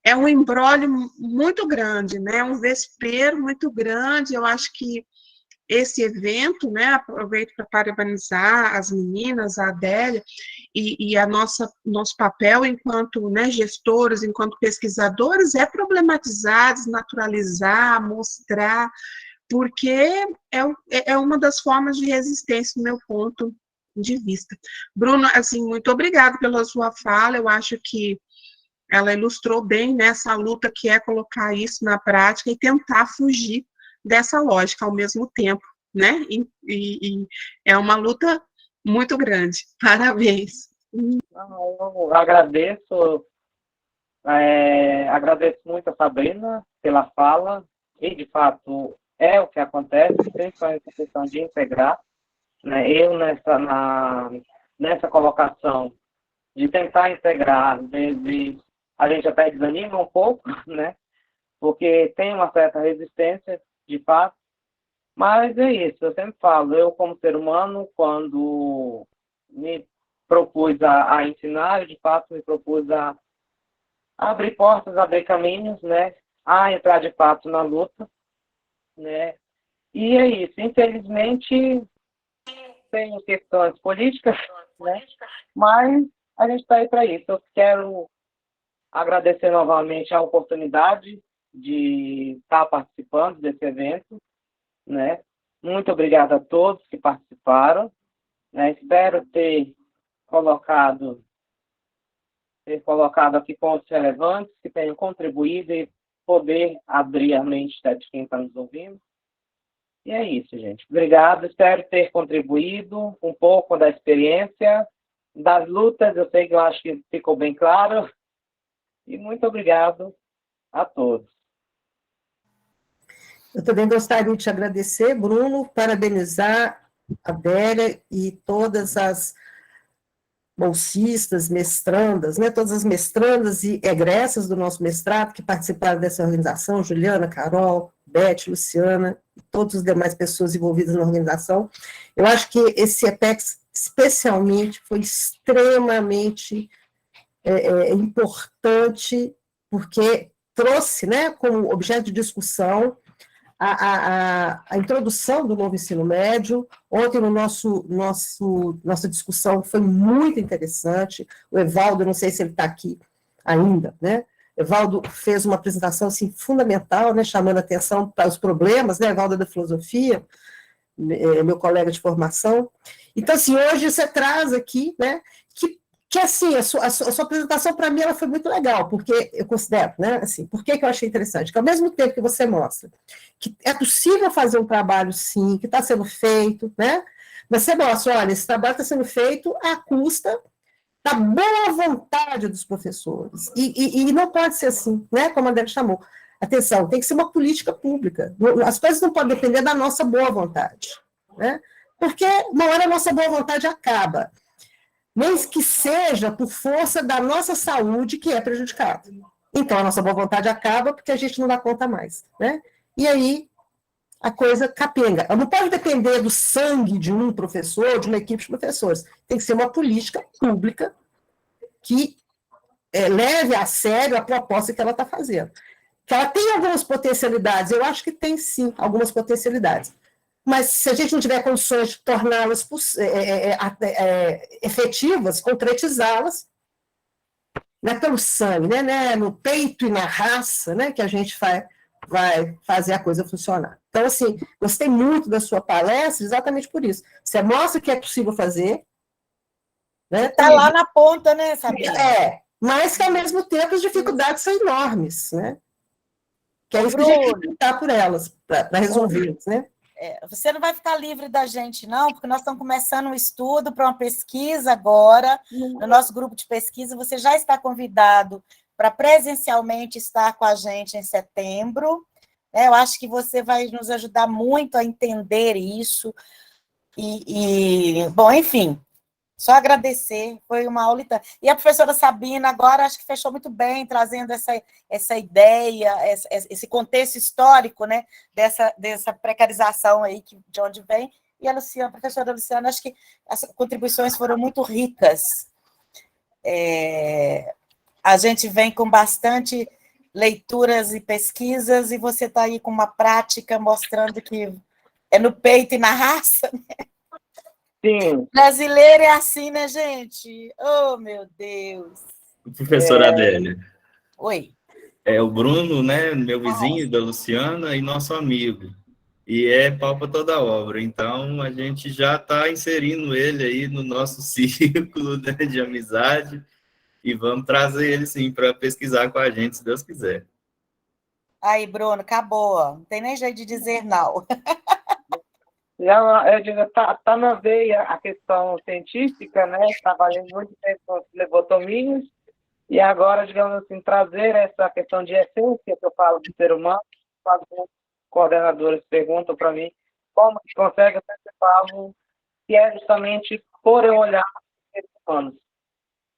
é um imbróglio muito grande, né? Um vespeiro muito grande. Eu acho que esse evento, né? Aproveito para parabenizar as meninas, a Adélia, e nosso papel enquanto, né, gestores, enquanto pesquisadores, é problematizar, desnaturalizar, mostrar, porque é uma das formas de resistência, do meu ponto de vista. Bruno, assim, muito obrigada pela sua fala, eu acho que ela ilustrou bem nessa luta que é colocar isso na prática e tentar fugir dessa lógica ao mesmo tempo, né? E é uma luta muito grande. Parabéns. Eu agradeço muito a Sabrina pela fala, e de fato é o que acontece, principalmente a questão de integrar, né? Eu nessa colocação de tentar integrar, às vezes a gente até desanima um pouco, né? Porque tem uma certa resistência, de fato, mas é isso, eu sempre falo, eu como ser humano, quando me propus a ensinar, eu de fato me propus a abrir portas, abrir caminhos, né? A entrar de fato na luta, né? E é isso, infelizmente tem questões políticas, né? Mas a gente está aí para isso. Eu quero agradecer novamente a oportunidade de estar participando desse evento, né? Muito obrigado a todos que participaram, né? Espero ter colocado aqui pontos relevantes que tenham contribuído e poder abrir a mente de quem está nos ouvindo. E é isso, gente. Obrigado, espero ter contribuído um pouco da experiência, das lutas, eu sei que eu acho que ficou bem claro. E muito obrigado a todos. Eu também gostaria de te agradecer, Bruno, parabenizar a Adélia e todas as bolsistas, mestrandas, né, todas as mestrandas e egressas do nosso mestrado que participaram dessa organização, Juliana, Carol, Beth, Luciana, e todas as demais pessoas envolvidas na organização. Eu acho que esse EPEX, especialmente, foi extremamente importante, porque trouxe, né, como objeto de discussão a introdução do novo ensino médio. Ontem, nossa discussão foi muito interessante. O Evaldo, não sei se ele está aqui ainda, né? Evaldo fez uma apresentação assim, fundamental, né, chamando a atenção para os problemas, né? Evaldo é da filosofia, meu colega de formação. Então, assim, hoje você traz aqui, né, que assim, a sua apresentação, para mim, ela foi muito legal, porque eu considero, né, assim, por que eu achei interessante? Que ao mesmo tempo que você mostra que é possível fazer um trabalho, sim, que está sendo feito, né, você mostra, olha, esse trabalho está sendo feito à custa da boa vontade dos professores, e não pode ser assim, né, como a André chamou. Atenção, tem que ser uma política pública, as coisas não podem depender da nossa boa vontade, né, porque uma hora a nossa boa vontade acaba, nem que seja por força da nossa saúde que é prejudicada. Então, a nossa boa vontade acaba porque a gente não dá conta mais, né? E aí, a coisa capenga. Ela não pode depender do sangue de um professor, de uma equipe de professores. Tem que ser uma política pública que leve a sério a proposta que ela está fazendo. Que ela tem algumas potencialidades, eu acho que tem, sim, algumas potencialidades. Mas se a gente não tiver condições de torná-las efetivas, concretizá-las, não é pelo sangue, né, no peito e na raça, né, que a gente vai fazer a coisa funcionar. Então, assim, gostei muito da sua palestra exatamente por isso. Você mostra que é possível fazer. Está lá na ponta, né, Sabina? Mas que, ao mesmo tempo, as dificuldades são enormes, né? Que é isso que a gente tem que lutar por elas, para resolvê-las, né? Você não vai ficar livre da gente, não, porque nós estamos começando um estudo para uma pesquisa agora, no nosso grupo de pesquisa. Você já está convidado para presencialmente estar com a gente em setembro. Eu acho que você vai nos ajudar muito a entender isso. Bom, enfim, só agradecer, foi uma aula. E a professora Sabina agora acho que fechou muito bem, trazendo essa ideia, esse contexto histórico, né, dessa precarização aí de onde vem. E a Luciana, a professora Luciana, acho que as contribuições foram muito ricas. A gente vem com bastante leituras e pesquisas, e você está aí com uma prática mostrando que é no peito e na raça, né? Sim. Brasileiro é assim, né, gente? Oh, meu Deus. Professora Adélia. Oi. É o Bruno, né, meu vizinho, da Luciana, e nosso amigo. E é pau para toda a obra. Então, a gente já está inserindo ele aí no nosso círculo, né, de amizade, e vamos trazer ele, sim, para pesquisar com a gente, se Deus quiser. Aí, Bruno, acabou. Não tem nem jeito de dizer não. Eu digo, tá na veia a questão científica, né? Trabalhei muito tempo com flebotomias, e agora, digamos assim, trazer essa questão de essência que eu falo do ser humano, fazer coordenadores perguntam para mim como que consegue antecipar, que é justamente por eu olhar esses anos,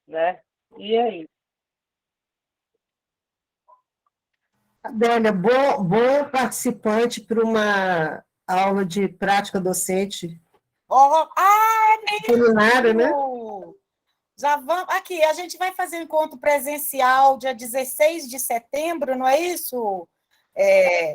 né? E é isso. Adélia, bom participante para uma aula de prática docente culinária, né? Já vamos. Aqui, a gente vai fazer um encontro presencial dia 16 de setembro, não é isso,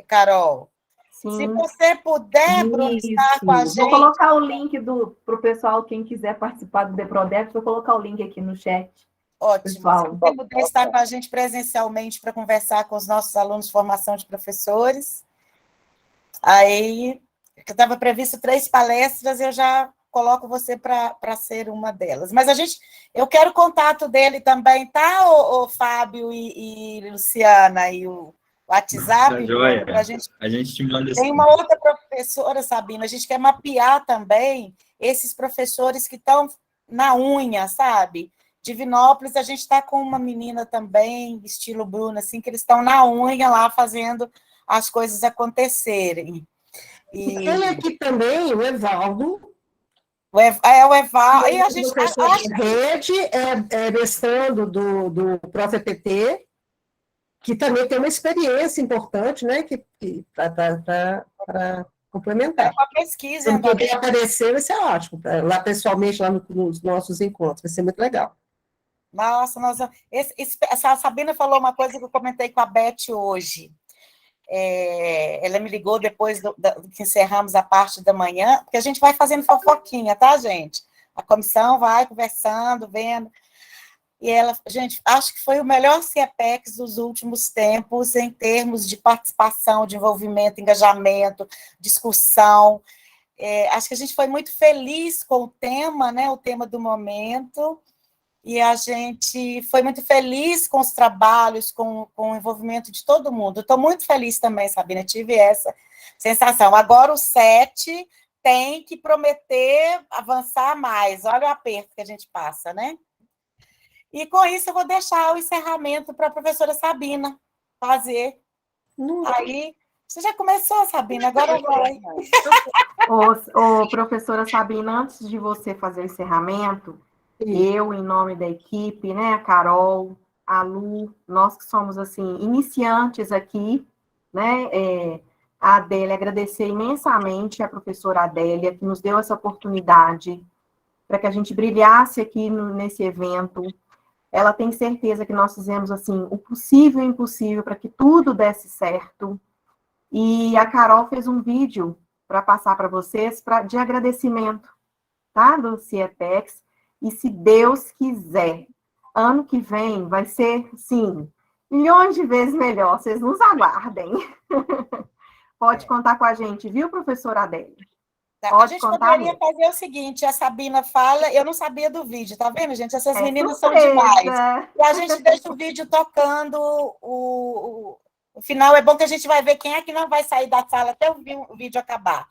Carol? Sim. Se você puder, Bruno, estar com a gente. Vou colocar o link para o pessoal, quem quiser participar do DEPRODEF, vou colocar o link aqui no chat. Ótimo. Pessoal. Se você puder estar com a gente presencialmente para conversar com os nossos alunos de formação de professores. Aí, estava previsto 3 palestras, eu já coloco você para ser uma delas. Mas eu quero o contato dele também, tá, o Fábio e Luciana, e o WhatsApp? Tá joia. A gente te manda esse... Tem uma outra professora, Sabina, a gente quer mapear também esses professores que estão na unha, sabe? Divinópolis, a gente está com uma menina também, estilo Bruna, assim, que eles estão na unha lá, fazendo as coisas acontecerem. E tem aqui também o Evaldo. O Evaldo. E a gente rede mestrando do ProfEPT, que também tem uma experiência importante, né? Para complementar. A pesquisa. Se poder aparecer, vai ser ótimo. Lá pessoalmente, lá nos nossos encontros, vai ser muito legal. Nossa, a Sabina falou uma coisa que eu comentei com a Beth hoje. Ela me ligou depois que encerramos a parte da manhã, porque a gente vai fazendo fofoquinha, tá, gente? A comissão vai conversando, vendo. E ela, gente, acho que foi o melhor CIEPEX dos últimos tempos em termos de participação, de envolvimento, engajamento, discussão. Acho que a gente foi muito feliz com o tema, né? O tema do momento. E a gente foi muito feliz com os trabalhos, com o envolvimento de todo mundo. Estou muito feliz também, Sabina, tive essa sensação. Agora o 7 tem que prometer avançar mais. Olha o aperto que a gente passa, né? E com isso eu vou deixar o encerramento para a professora Sabina fazer. Aí, você já começou, Sabina, agora vai. Professora Sabina, antes de você fazer o encerramento, eu, em nome da equipe, né, a Carol, a Lu, nós que somos, assim, iniciantes aqui, né, a Adélia, agradecer imensamente a professora Adélia, que nos deu essa oportunidade para que a gente brilhasse aqui nesse evento. Ela tem certeza que nós fizemos, assim, o possível e o impossível para que tudo desse certo. E a Carol fez um vídeo para passar para vocês de agradecimento, tá, do CIEPEX. E se Deus quiser, ano que vem vai ser, sim, milhões de vezes melhor. Vocês nos aguardem. Pode contar com a gente, viu, professora Adélia? A gente poderia fazer o seguinte, a Sabina fala, eu não sabia do vídeo, tá vendo, gente? Essas meninas são demais. E a gente deixa o vídeo tocando, o final é bom que a gente vai ver quem é que não vai sair da sala até o vídeo acabar.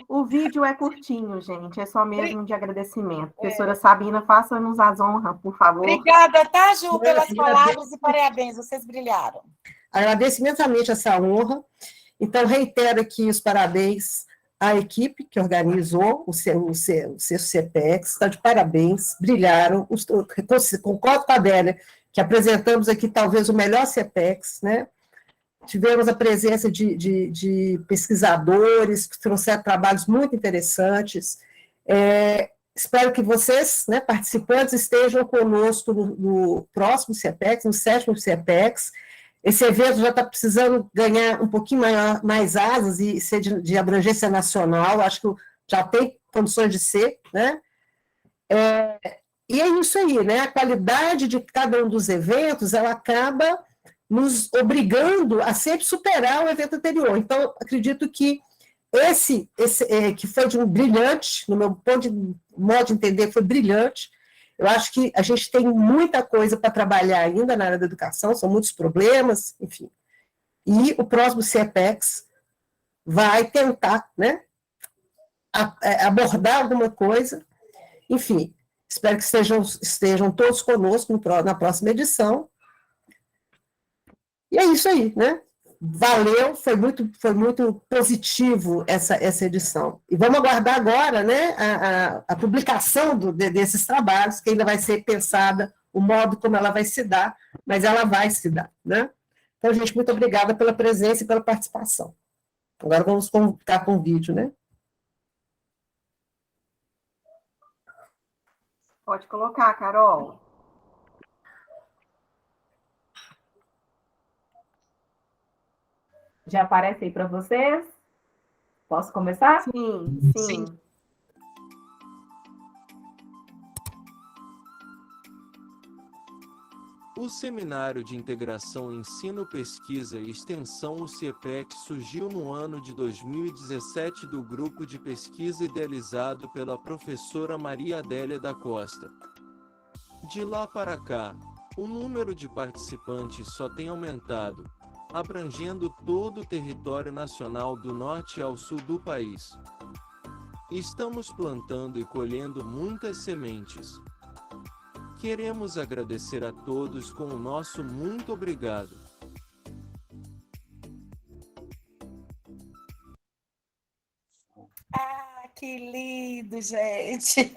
O vídeo é curtinho, gente, é só mesmo de agradecimento. Professora Sabina, faça-nos as honras, por favor. Obrigada, tá, Ju, pelas palavras e parabéns, vocês brilharam. Agradeço imensamente essa honra. Então, reitero aqui os parabéns à equipe que organizou o seu CIEPEX, está de parabéns, brilharam. Concordo com a Adélia, que apresentamos aqui talvez o melhor CIEPEX, né? Tivemos a presença de pesquisadores que trouxeram trabalhos muito interessantes. Espero que vocês, né, participantes, estejam conosco no próximo CIEPEX, no 7º CIEPEX. Esse evento já está precisando ganhar um pouquinho mais asas e ser de abrangência nacional, acho que já tem condições de ser, né? E é isso aí, né? A qualidade de cada um dos eventos, ela acaba nos obrigando a sempre superar o evento anterior. Então, acredito que esse que foi de um brilhante, no meu modo de entender, foi brilhante. Eu acho que a gente tem muita coisa para trabalhar ainda na área da educação, são muitos problemas, enfim. E o próximo CIEPEX vai tentar, né, abordar alguma coisa. Enfim, espero que estejam todos conosco na próxima edição. E é isso aí, né? valeu, foi muito positivo essa edição. E vamos aguardar agora, né, a publicação desses trabalhos, que ainda vai ser pensada o modo como ela vai se dar, mas ela vai se dar, né? Então, gente, muito obrigada pela presença e pela participação. Agora vamos ficar com o vídeo, né? Pode colocar, Carol. Já aparece aí para vocês? Posso começar? Sim, sim. Sim. O Seminário de Integração Ensino, Pesquisa e Extensão, o CIEPEC, surgiu no ano de 2017 do grupo de pesquisa idealizado pela professora Maria Adélia da Costa. De lá para cá, o número de participantes só tem aumentado, abrangendo todo o território nacional do norte ao sul do país. Estamos plantando e colhendo muitas sementes. Queremos agradecer a todos com o nosso muito obrigado. Ah, que lindo, gente.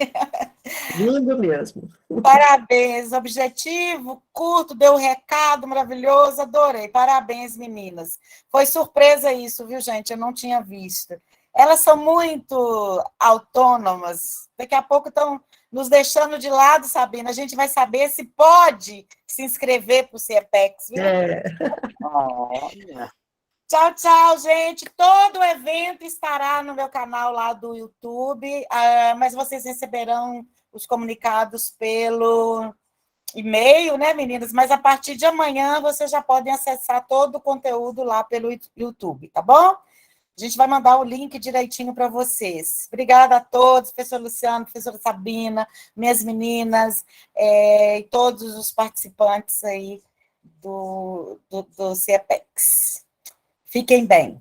Lindo mesmo. Parabéns, objetivo, curto, deu um recado maravilhoso, adorei. Parabéns, meninas. Foi surpresa isso, viu, gente? Eu não tinha visto. Elas são muito autônomas. Daqui a pouco estão nos deixando de lado, Sabina. A gente vai saber se pode se inscrever para o CIEPEX, viu? Olha. Tchau, tchau, gente. Todo o evento estará no meu canal lá do YouTube, mas vocês receberão os comunicados pelo e-mail, né, meninas? Mas a partir de amanhã vocês já podem acessar todo o conteúdo lá pelo YouTube, tá bom? A gente vai mandar o link direitinho para vocês. Obrigada a todos, professor Luciano, professora Sabina, minhas meninas, e todos os participantes aí do CIEPEX. Fiquem bem.